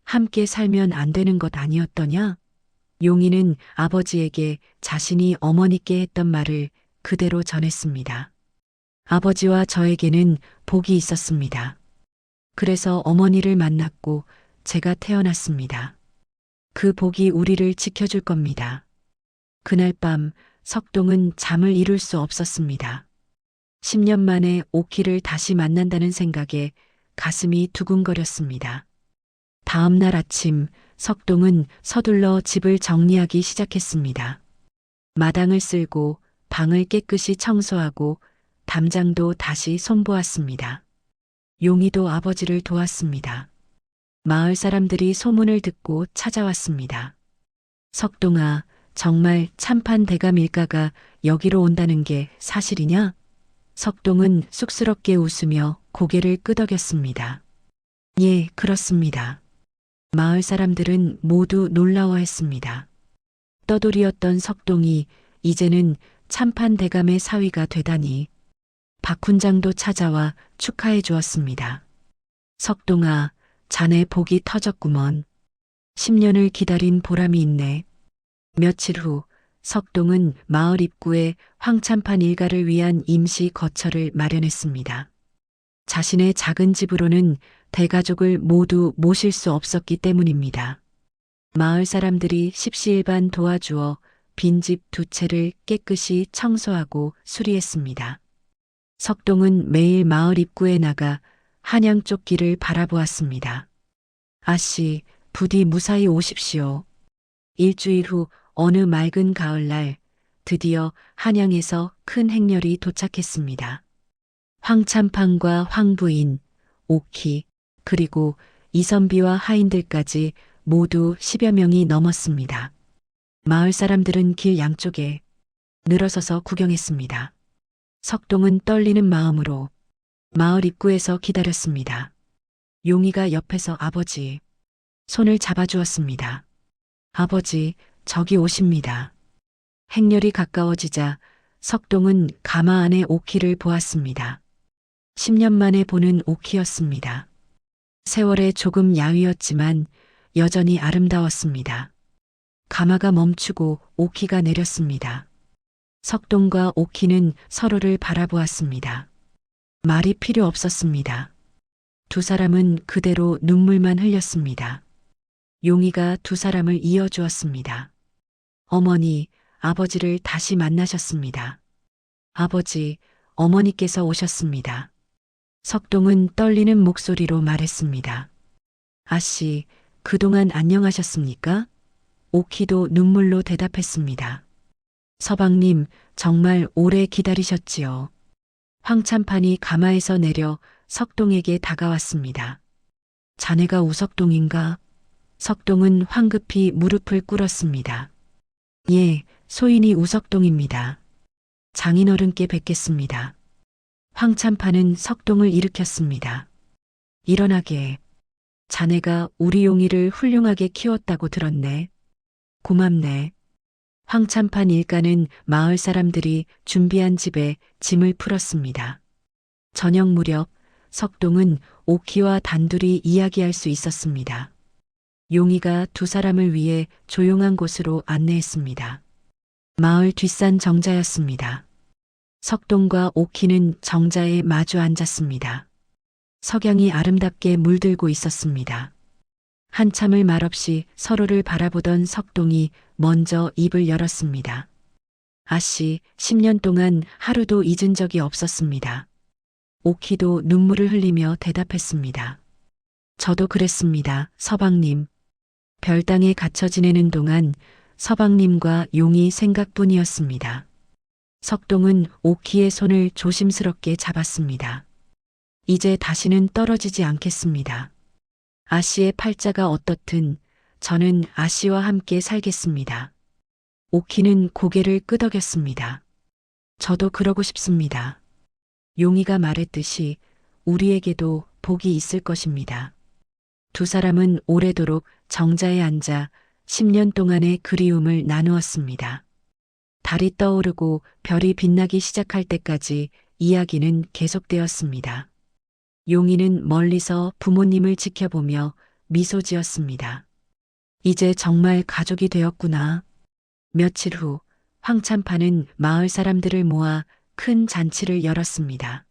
함께 살면 안 되는 것 아니었더냐? 용이는 아버지에게 자신이 어머니께 했던 말을 그대로 전했습니다. 아버지와 저에게는 복이 있었습니다. 그래서 어머니를 만났고 제가 태어났습니다. 그 복이 우리를 지켜줄 겁니다. 그날 밤 석동은 잠을 이룰 수 없었습니다. 10년 만에 오키를 다시 만난다는 생각에 가슴이 두근거렸습니다. 다음 날 아침 석동은 서둘러 집을 정리하기 시작했습니다. 마당을 쓸고 방을 깨끗이 청소하고 담장도 다시 손보았습니다. 용이도 아버지를 도왔습니다. 마을 사람들이 소문을 듣고 찾아왔습니다. 석동아, 정말 참판 대감 일가가 여기로 온다는 게 사실이냐? 석동은 쑥스럽게 웃으며 고개를 끄덕였습니다. 예, 그렇습니다. 마을 사람들은 모두 놀라워했습니다. 떠돌이였던 석동이 이제는 참판 대감의 사위가 되다니. 박훈장도 찾아와 축하해 주었습니다. 석동아, 자네 복이 터졌구먼. 10년을 기다린 보람이 있네. 며칠 후 석동은 마을 입구에 황참판 일가를 위한 임시 거처를 마련했습니다. 자신의 작은 집으로는 대가족을 모두 모실 수 없었기 때문입니다. 마을 사람들이 십시일반 도와주어 빈집 두 채를 깨끗이 청소하고 수리했습니다. 석동은 매일 마을 입구에 나가 한양 쪽 길을 바라보았습니다. 아씨, 부디 무사히 오십시오. 일주일 후 어느 맑은 가을날 드디어 한양에서 큰 행렬이 도착했습니다. 황참판과 황부인, 오키, 그리고 이선비와 하인들까지 모두 10여 명이 넘었습니다. 마을 사람들은 길 양쪽에 늘어서서 구경했습니다. 석동은 떨리는 마음으로 마을 입구에서 기다렸습니다. 용이가 옆에서 아버지 손을 잡아주었습니다. 아버지, 저기 오십니다. 행렬이 가까워지자 석동은 가마 안에 오키를 보았습니다. 10년 만에 보는 오키였습니다. 세월에 조금 야위었지만 여전히 아름다웠습니다. 가마가 멈추고 오키가 내렸습니다. 석동과 오키는 서로를 바라보았습니다. 말이 필요 없었습니다. 두 사람은 그대로 눈물만 흘렸습니다. 용이가 두 사람을 이어주었습니다. 어머니, 아버지를 다시 만나셨습니다. 아버지, 어머니께서 오셨습니다. 석동은 떨리는 목소리로 말했습니다. 아씨, 그동안 안녕하셨습니까? 오키도 눈물로 대답했습니다. 서방님, 정말 오래 기다리셨지요. 황참판이 가마에서 내려 석동에게 다가왔습니다. 자네가 우석동인가? 석동은 황급히 무릎을 꿇었습니다. 예, 소인이 우석동입니다. 장인어른께 뵙겠습니다. 황참판은 석동을 일으켰습니다. 일어나게. 자네가 우리 용이를 훌륭하게 키웠다고 들었네. 고맙네. 황참판 일가는 마을 사람들이 준비한 집에 짐을 풀었습니다. 저녁 무렵 석동은 오키와 단둘이 이야기할 수 있었습니다. 용이가 두 사람을 위해 조용한 곳으로 안내했습니다. 마을 뒷산 정자였습니다. 석동과 오키는 정자에 마주 앉았습니다. 석양이 아름답게 물들고 있었습니다. 한참을 말없이 서로를 바라보던 석동이 먼저 입을 열었습니다. 아씨, 10년 동안 하루도 잊은 적이 없었습니다. 오키도 눈물을 흘리며 대답했습니다. 저도 그랬습니다, 서방님. 별당에 갇혀 지내는 동안 서방님과 용이 생각뿐이었습니다. 석동은 오키의 손을 조심스럽게 잡았습니다. 이제 다시는 떨어지지 않겠습니다. 아씨의 팔자가 어떻든 저는 아씨와 함께 살겠습니다. 오키는 고개를 끄덕였습니다. 저도 그러고 싶습니다. 용이가 말했듯이 우리에게도 복이 있을 것입니다. 두 사람은 오래도록 정자에 앉아 10년 동안의 그리움을 나누었습니다. 달이 떠오르고 별이 빛나기 시작할 때까지 이야기는 계속되었습니다. 용이는 멀리서 부모님을 지켜보며 미소 지었습니다. 이제 정말 가족이 되었구나. 며칠 후 황참판은 마을 사람들을 모아 큰 잔치를 열었습니다.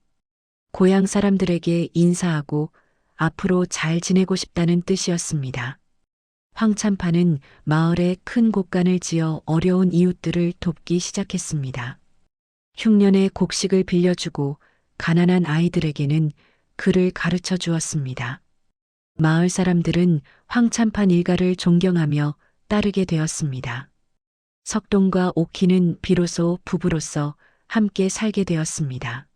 고향 사람들에게 인사하고 앞으로 잘 지내고 싶다는 뜻이었습니다. 황참판은 마을에 큰 곳간을 지어 어려운 이웃들을 돕기 시작했습니다. 흉년에 곡식을 빌려주고 가난한 아이들에게는 글을 가르쳐 주었습니다. 마을 사람들은 황참판 일가를 존경하며 따르게 되었습니다. 석동과 오키는 비로소 부부로서 함께 살게 되었습니다.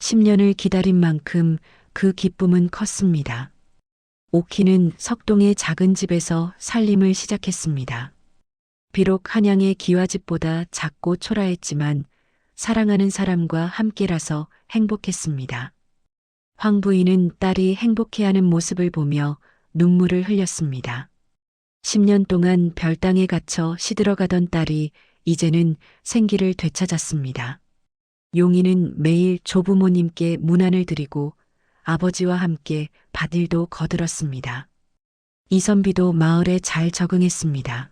10년을 기다린 만큼 그 기쁨은 컸습니다. 오키는 석동의 작은 집에서 살림을 시작했습니다. 비록 한양의 기와집보다 작고 초라했지만 사랑하는 사람과 함께라서 행복했습니다. 황부인은 딸이 행복해하는 모습을 보며 눈물을 흘렸습니다. 10년 동안 별당에 갇혀 시들어가던 딸이 이제는 생기를 되찾았습니다. 용이는 매일 조부모님께 문안을 드리고 아버지와 함께 밭일도 거들었습니다. 이선비도 마을에 잘 적응했습니다.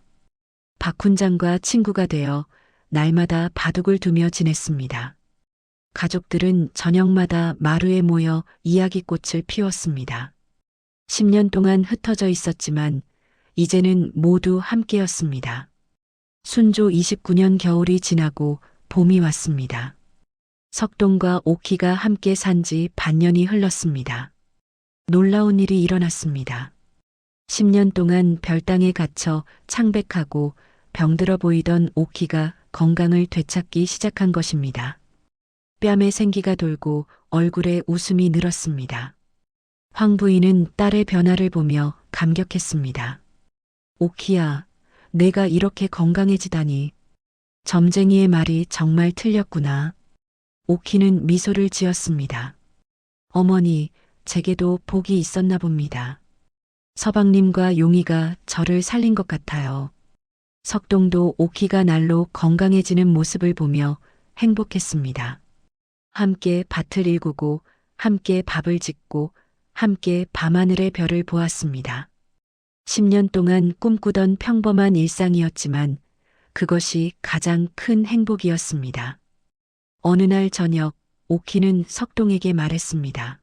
박훈장과 친구가 되어 날마다 바둑을 두며 지냈습니다. 가족들은 저녁마다 마루에 모여 이야기꽃을 피웠습니다. 10년 동안 흩어져 있었지만 이제는 모두 함께였습니다. 순조 29년 겨울이 지나고 봄이 왔습니다. 석동과 오키가 함께 산 지 반년이 흘렀습니다. 놀라운 일이 일어났습니다. 10년 동안 별당에 갇혀 창백하고 병들어 보이던 오키가 건강을 되찾기 시작한 것입니다. 뺨에 생기가 돌고 얼굴에 웃음이 늘었습니다. 황 부인은 딸의 변화를 보며 감격했습니다. 오키야, 내가 이렇게 건강해지다니. 점쟁이의 말이 정말 틀렸구나. 오키는 미소를 지었습니다. 어머니, 제게도 복이 있었나 봅니다. 서방님과 용이가 저를 살린 것 같아요. 석동도 오키가 날로 건강해지는 모습을 보며 행복했습니다. 함께 밭을 일구고 함께 밥을 짓고 함께 밤하늘의 별을 보았습니다. 10년 동안 꿈꾸던 평범한 일상이었지만 그것이 가장 큰 행복이었습니다. 어느 날 저녁 오키는 석동에게 말했습니다.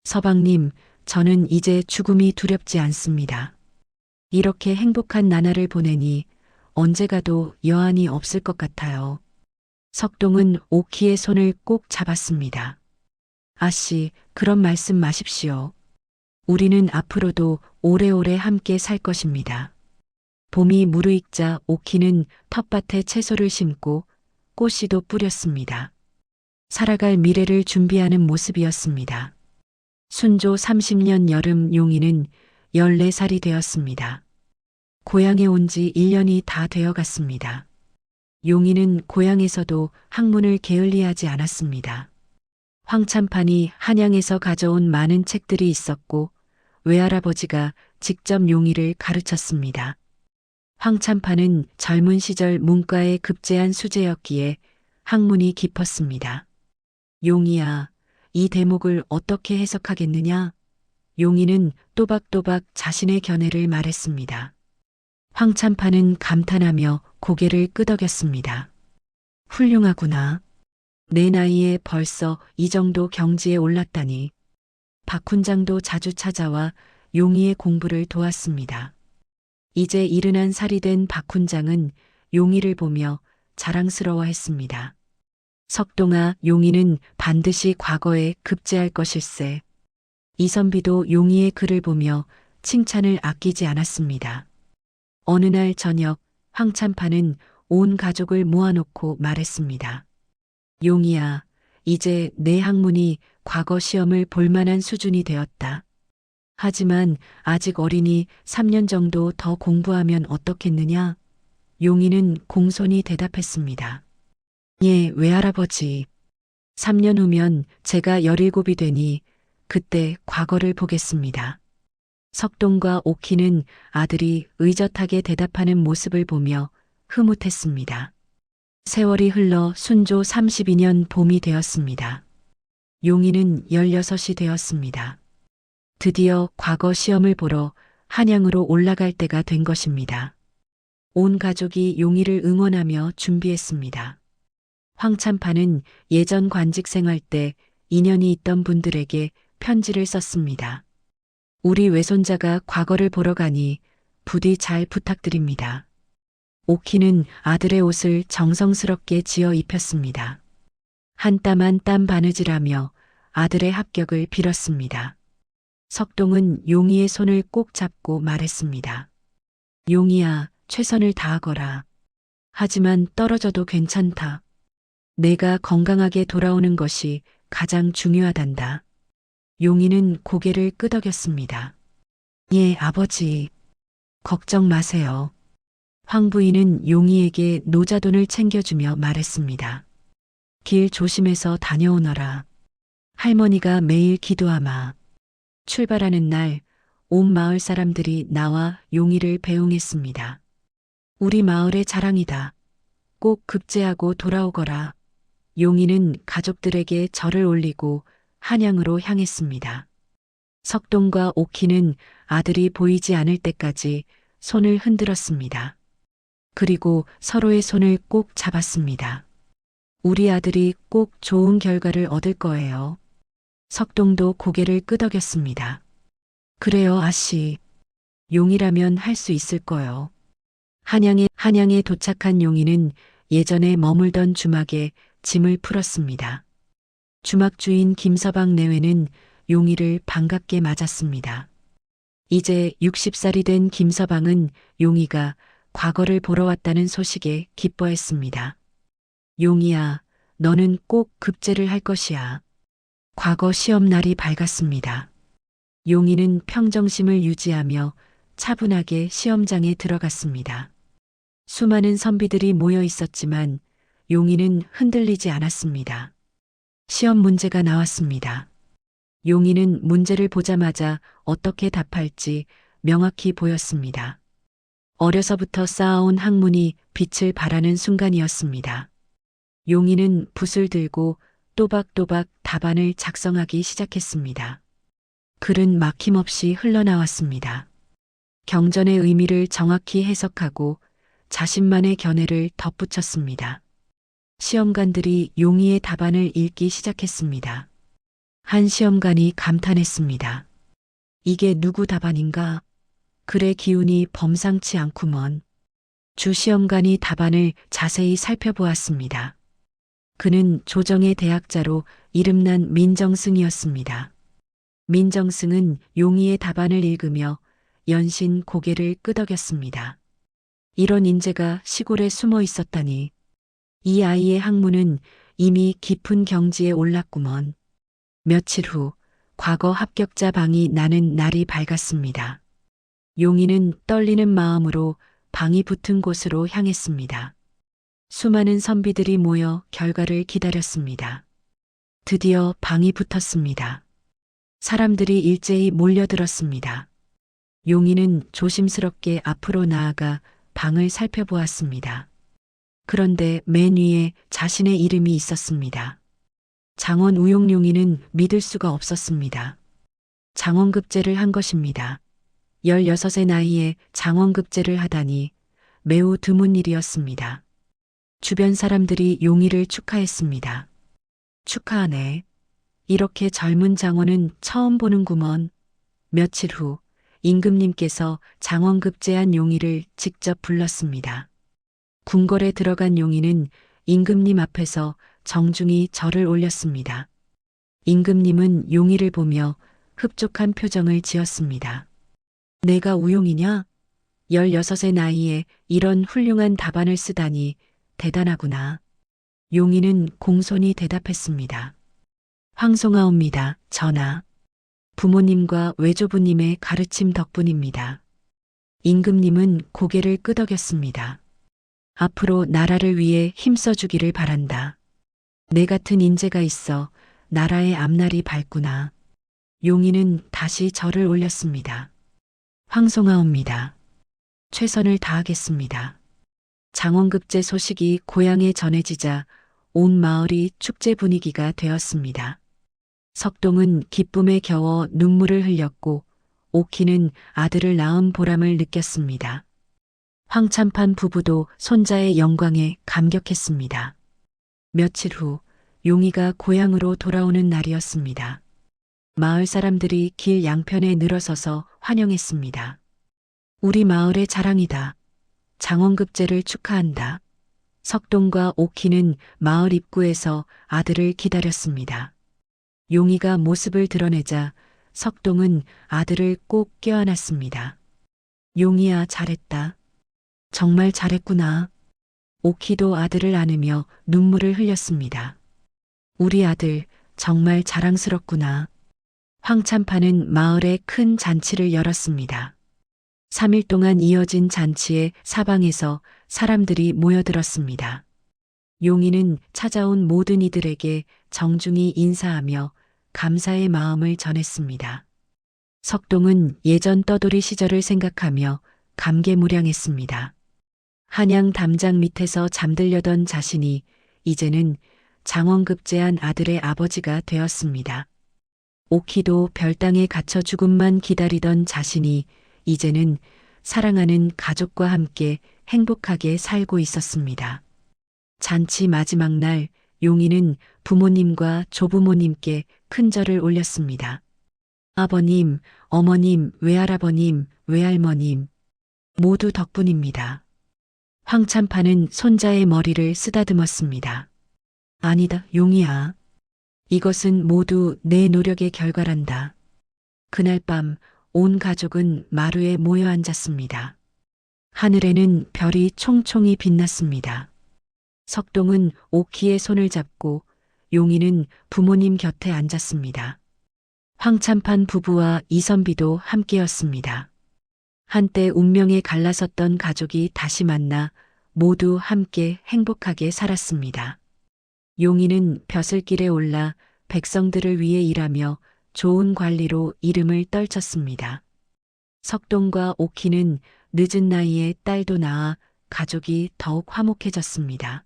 서방님, 저는 이제 죽음이 두렵지 않습니다. 이렇게 행복한 나날을 보내니 언제 가도 여한이 없을 것 같아요. 석동은 오키의 손을 꼭 잡았습니다. 아씨, 그런 말씀 마십시오. 우리는 앞으로도 오래오래 함께 살 것입니다. 봄이 무르익자 오키는 텃밭에 채소를 심고 꽃씨도 뿌렸습니다. 살아갈 미래를 준비하는 모습이었습니다. 순조 30년 여름 용이는 14살이 되었습니다. 고향에 온 지 1년이 다 되어 갔습니다. 용이는 고향에서도 학문을 게을리하지 않았습니다. 황참판이 한양에서 가져온 많은 책들이 있었고 외할아버지가 직접 용이를 가르쳤습니다. 황참판은 젊은 시절 문과에 급제한 수재였기에 학문이 깊었습니다. 용이야, 이 대목을 어떻게 해석하겠느냐? 용이는 또박또박 자신의 견해를 말했습니다. 황참판은 감탄하며 고개를 끄덕였습니다. 훌륭하구나. 내 나이에 벌써 이 정도 경지에 올랐다니. 박훈장도 자주 찾아와 용이의 공부를 도왔습니다. 이제 70살이 된 박훈장은 용이를 보며 자랑스러워했습니다. 석동아, 용이는 반드시 과거에 급제할 것일세. 이선비도 용이의 글을 보며 칭찬을 아끼지 않았습니다. 어느 날 저녁 황참판은 온 가족을 모아놓고 말했습니다. 용이야, 이제 내 학문이 과거 시험을 볼 만한 수준이 되었다. 하지만 아직 어리니 3년 정도 더 공부하면 어떻겠느냐? 용이는 공손히 대답했습니다. 예, 외할아버지. 3년 후면 제가 17이 되니 그때 과거를 보겠습니다. 석동과 오키는 아들이 의젓하게 대답하는 모습을 보며 흐뭇했습니다. 세월이 흘러 순조 32년 봄이 되었습니다. 용이는 16이 되었습니다. 드디어 과거 시험을 보러 한양으로 올라갈 때가 된 것입니다. 온 가족이 용이를 응원하며 준비했습니다. 황참판은 예전 관직 생활 때 인연이 있던 분들에게 편지를 썼습니다. 우리 외손자가 과거를 보러 가니 부디 잘 부탁드립니다. 오키는 아들의 옷을 정성스럽게 지어 입혔습니다. 한 땀 한 땀 바느질하며 아들의 합격을 빌었습니다. 석동은 용이의 손을 꼭 잡고 말했습니다. 용이야, 최선을 다하거라. 하지만 떨어져도 괜찮다. 내가 건강하게 돌아오는 것이 가장 중요하단다. 용이는 고개를 끄덕였습니다. 예, 아버지. 걱정 마세요. 황 부인은 용이에게 노자돈을 챙겨주며 말했습니다. 길 조심해서 다녀오너라. 할머니가 매일 기도하마. 출발하는 날 온 마을 사람들이 나와 용이를 배웅했습니다. 우리 마을의 자랑이다. 꼭 급제하고 돌아오거라. 용이는 가족들에게 절을 올리고 한양으로 향했습니다. 석동과 오키는 아들이 보이지 않을 때까지 손을 흔들었습니다. 그리고 서로의 손을 꼭 잡았습니다. 우리 아들이 꼭 좋은 결과를 얻을 거예요. 석동도 고개를 끄덕였습니다. 그래요, 아씨. 용이라면 할 수 있을 거요. 한양에 도착한 용이는 예전에 머물던 주막에 짐을 풀었습니다. 주막 주인 김서방 내외는 용이를 반갑게 맞았습니다. 이제 60살이 된 김서방은 용이가 과거를 보러 왔다는 소식에 기뻐했습니다. 용이야, 너는 꼭 급제를 할 것이야. 과거 시험 날이 밝았습니다. 용이는 평정심을 유지하며 차분하게 시험장에 들어갔습니다. 수많은 선비들이 모여 있었지만 용이는 흔들리지 않았습니다. 시험 문제가 나왔습니다. 용이는 문제를 보자마자 어떻게 답할지 명확히 보였습니다. 어려서부터 쌓아온 학문이 빛을 발하는 순간이었습니다. 용이는 붓을 들고 또박또박 답안을 작성하기 시작했습니다. 글은 막힘없이 흘러나왔습니다. 경전의 의미를 정확히 해석하고 자신만의 견해를 덧붙였습니다. 시험관들이 용이의 답안을 읽기 시작했습니다. 한 시험관이 감탄했습니다. 이게 누구 답안인가? 글의 기운이 범상치 않구먼. 주 시험관이 답안을 자세히 살펴보았습니다. 그는 조정의 대학자로 이름난 민정승이었습니다. 민정승은 용이의 답안을 읽으며 연신 고개를 끄덕였습니다. 이런 인재가 시골에 숨어 있었다니. 이 아이의 학문은 이미 깊은 경지에 올랐구먼. 며칠 후 과거 합격자 방이 나는 날이 밝았습니다. 용이는 떨리는 마음으로 방이 붙은 곳으로 향했습니다. 수많은 선비들이 모여 결과를 기다렸습니다. 드디어 방이 붙었습니다. 사람들이 일제히 몰려들었습니다. 용이는 조심스럽게 앞으로 나아가 방을 살펴보았습니다. 그런데 맨 위에 자신의 이름이 있었습니다. 장원 우용용이는 믿을 수가 없었습니다. 장원급제를 한 것입니다. 16의 나이에 장원급제를 하다니 매우 드문 일이었습니다. 주변 사람들이 용이를 축하했습니다. 축하하네. 이렇게 젊은 장원은 처음 보는구먼. 며칠 후 임금님께서 장원급제한 용이를 직접 불렀습니다. 궁궐에 들어간 용이는 임금님 앞에서 정중히 절을 올렸습니다. 임금님은 용이를 보며 흡족한 표정을 지었습니다. 내가 우용이냐? 16의 나이에 이런 훌륭한 답안을 쓰다니 대단하구나. 용이는 공손히 대답했습니다. 황송하옵니다, 전하. 부모님과 외조부님의 가르침 덕분입니다. 임금님은 고개를 끄덕였습니다. 앞으로 나라를 위해 힘써주기를 바란다. 내 같은 인재가 있어 나라의 앞날이 밝구나. 용이는 다시 절을 올렸습니다. 황송하옵니다. 최선을 다하겠습니다. 장원급제 소식이 고향에 전해지자 온 마을이 축제 분위기가 되었습니다. 석동은 기쁨에 겨워 눈물을 흘렸고 오키는 아들을 낳은 보람을 느꼈습니다. 황참판 부부도 손자의 영광에 감격했습니다. 며칠 후 용이가 고향으로 돌아오는 날이었습니다. 마을 사람들이 길 양편에 늘어서서 환영했습니다. 우리 마을의 자랑이다. 장원급제를 축하한다. 석동과 오키는 마을 입구에서 아들을 기다렸습니다. 용이가 모습을 드러내자 석동은 아들을 꼭 껴안았습니다. 용이야, 잘했다. 정말 잘했구나. 오키도 아들을 안으며 눈물을 흘렸습니다. 우리 아들 정말 자랑스럽구나. 황참판은 마을에 큰 잔치를 열었습니다. 3일 동안 이어진 잔치에 사방에서 사람들이 모여들었습니다. 용이는 찾아온 모든 이들에게 정중히 인사하며 감사의 마음을 전했습니다. 석동은 예전 떠돌이 시절을 생각하며 감개무량했습니다. 한양 담장 밑에서 잠들려던 자신이 이제는 장원급제한 아들의 아버지가 되었습니다. 오키도 별당에 갇혀 죽음만 기다리던 자신이 이제는 사랑하는 가족과 함께 행복하게 살고 있었습니다. 잔치 마지막 날 용이는 부모님과 조부모님께 큰 절을 올렸습니다. 아버님, 어머님, 외할아버님, 외할머님 모두 덕분입니다. 황참판은 손자의 머리를 쓰다듬었습니다. 아니다, 용이야. 이것은 모두 내 노력의 결과란다. 그날 밤 온 가족은 마루에 모여 앉았습니다. 하늘에는 별이 총총히 빛났습니다. 석동은 오키의 손을 잡고 용이는 부모님 곁에 앉았습니다. 황참판 부부와 이선비도 함께였습니다. 한때 운명에 갈라섰던 가족이 다시 만나 모두 함께 행복하게 살았습니다. 용이는 벼슬길에 올라 백성들을 위해 일하며 좋은 관리로 이름을 떨쳤습니다. 석동과 오키는 늦은 나이에 딸도 낳아 가족이 더욱 화목해졌습니다.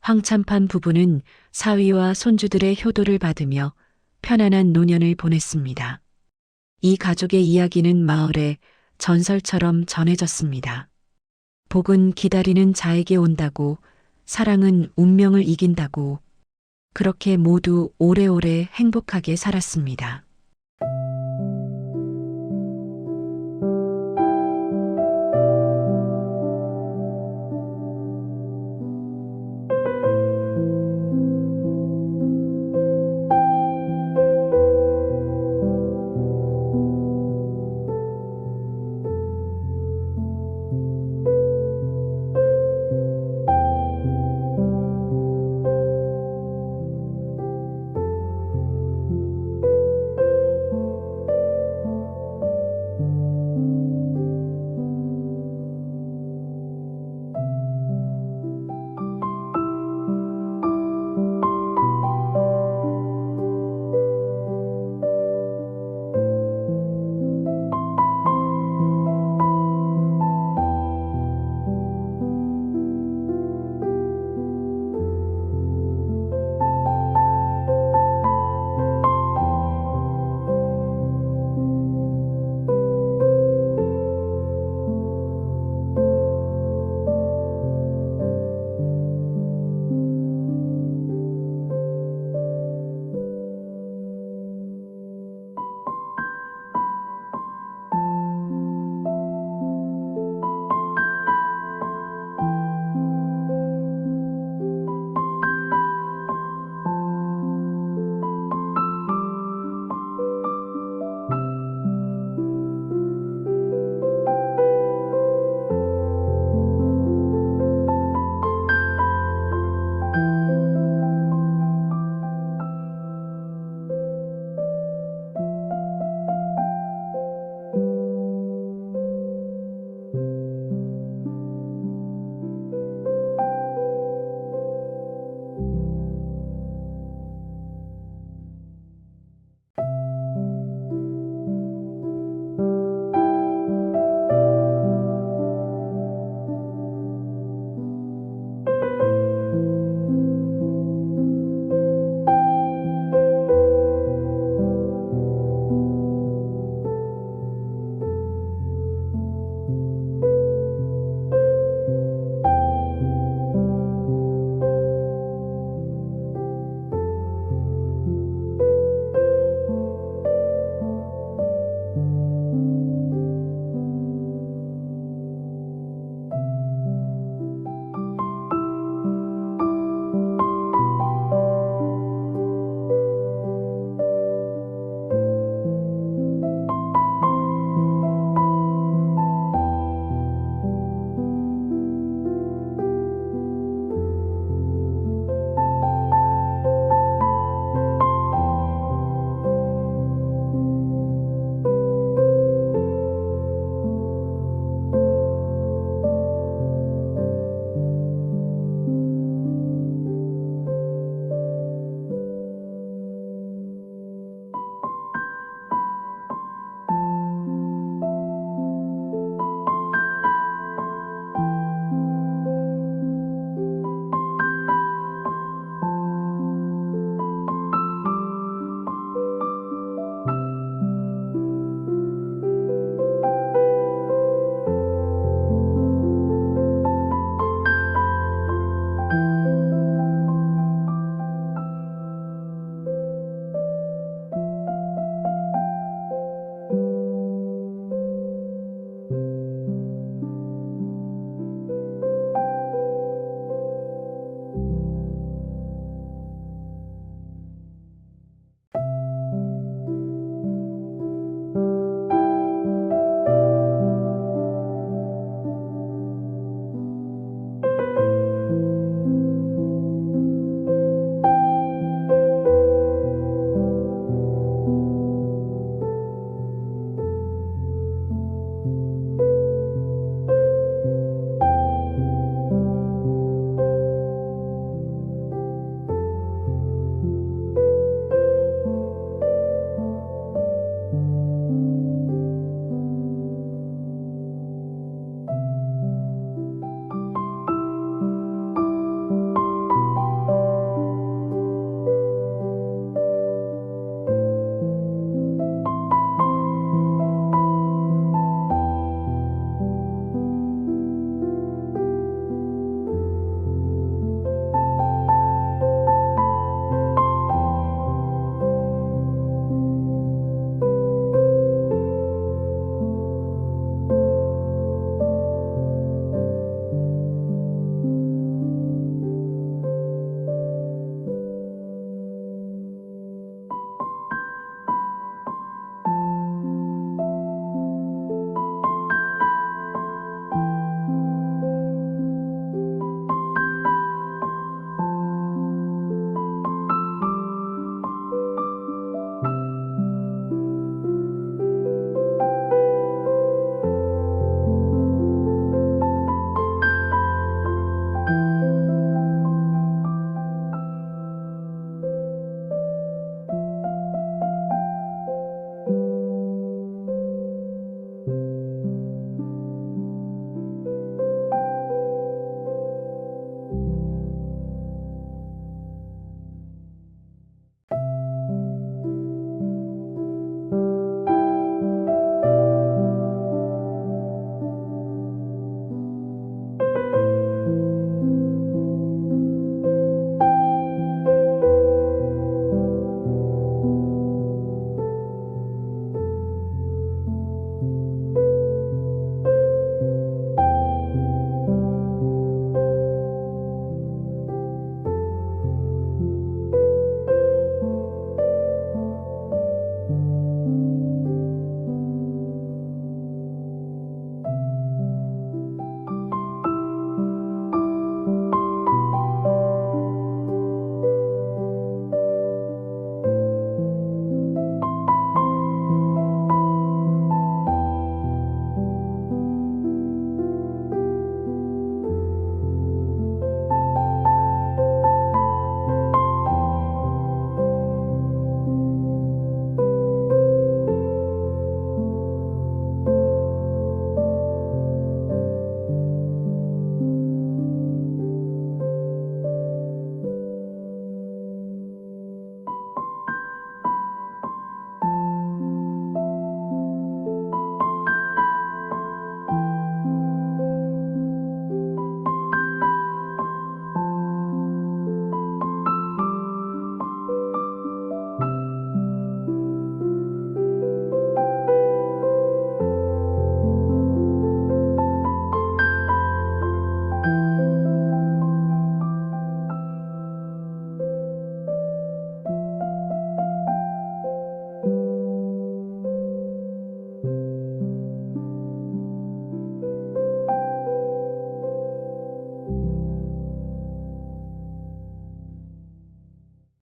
황참판 부부는 사위와 손주들의 효도를 받으며 편안한 노년을 보냈습니다. 이 가족의 이야기는 마을에 전설처럼 전해졌습니다. 복은 기다리는 자에게 온다고, 사랑은 운명을 이긴다고, 그렇게 모두 오래오래 행복하게 살았습니다.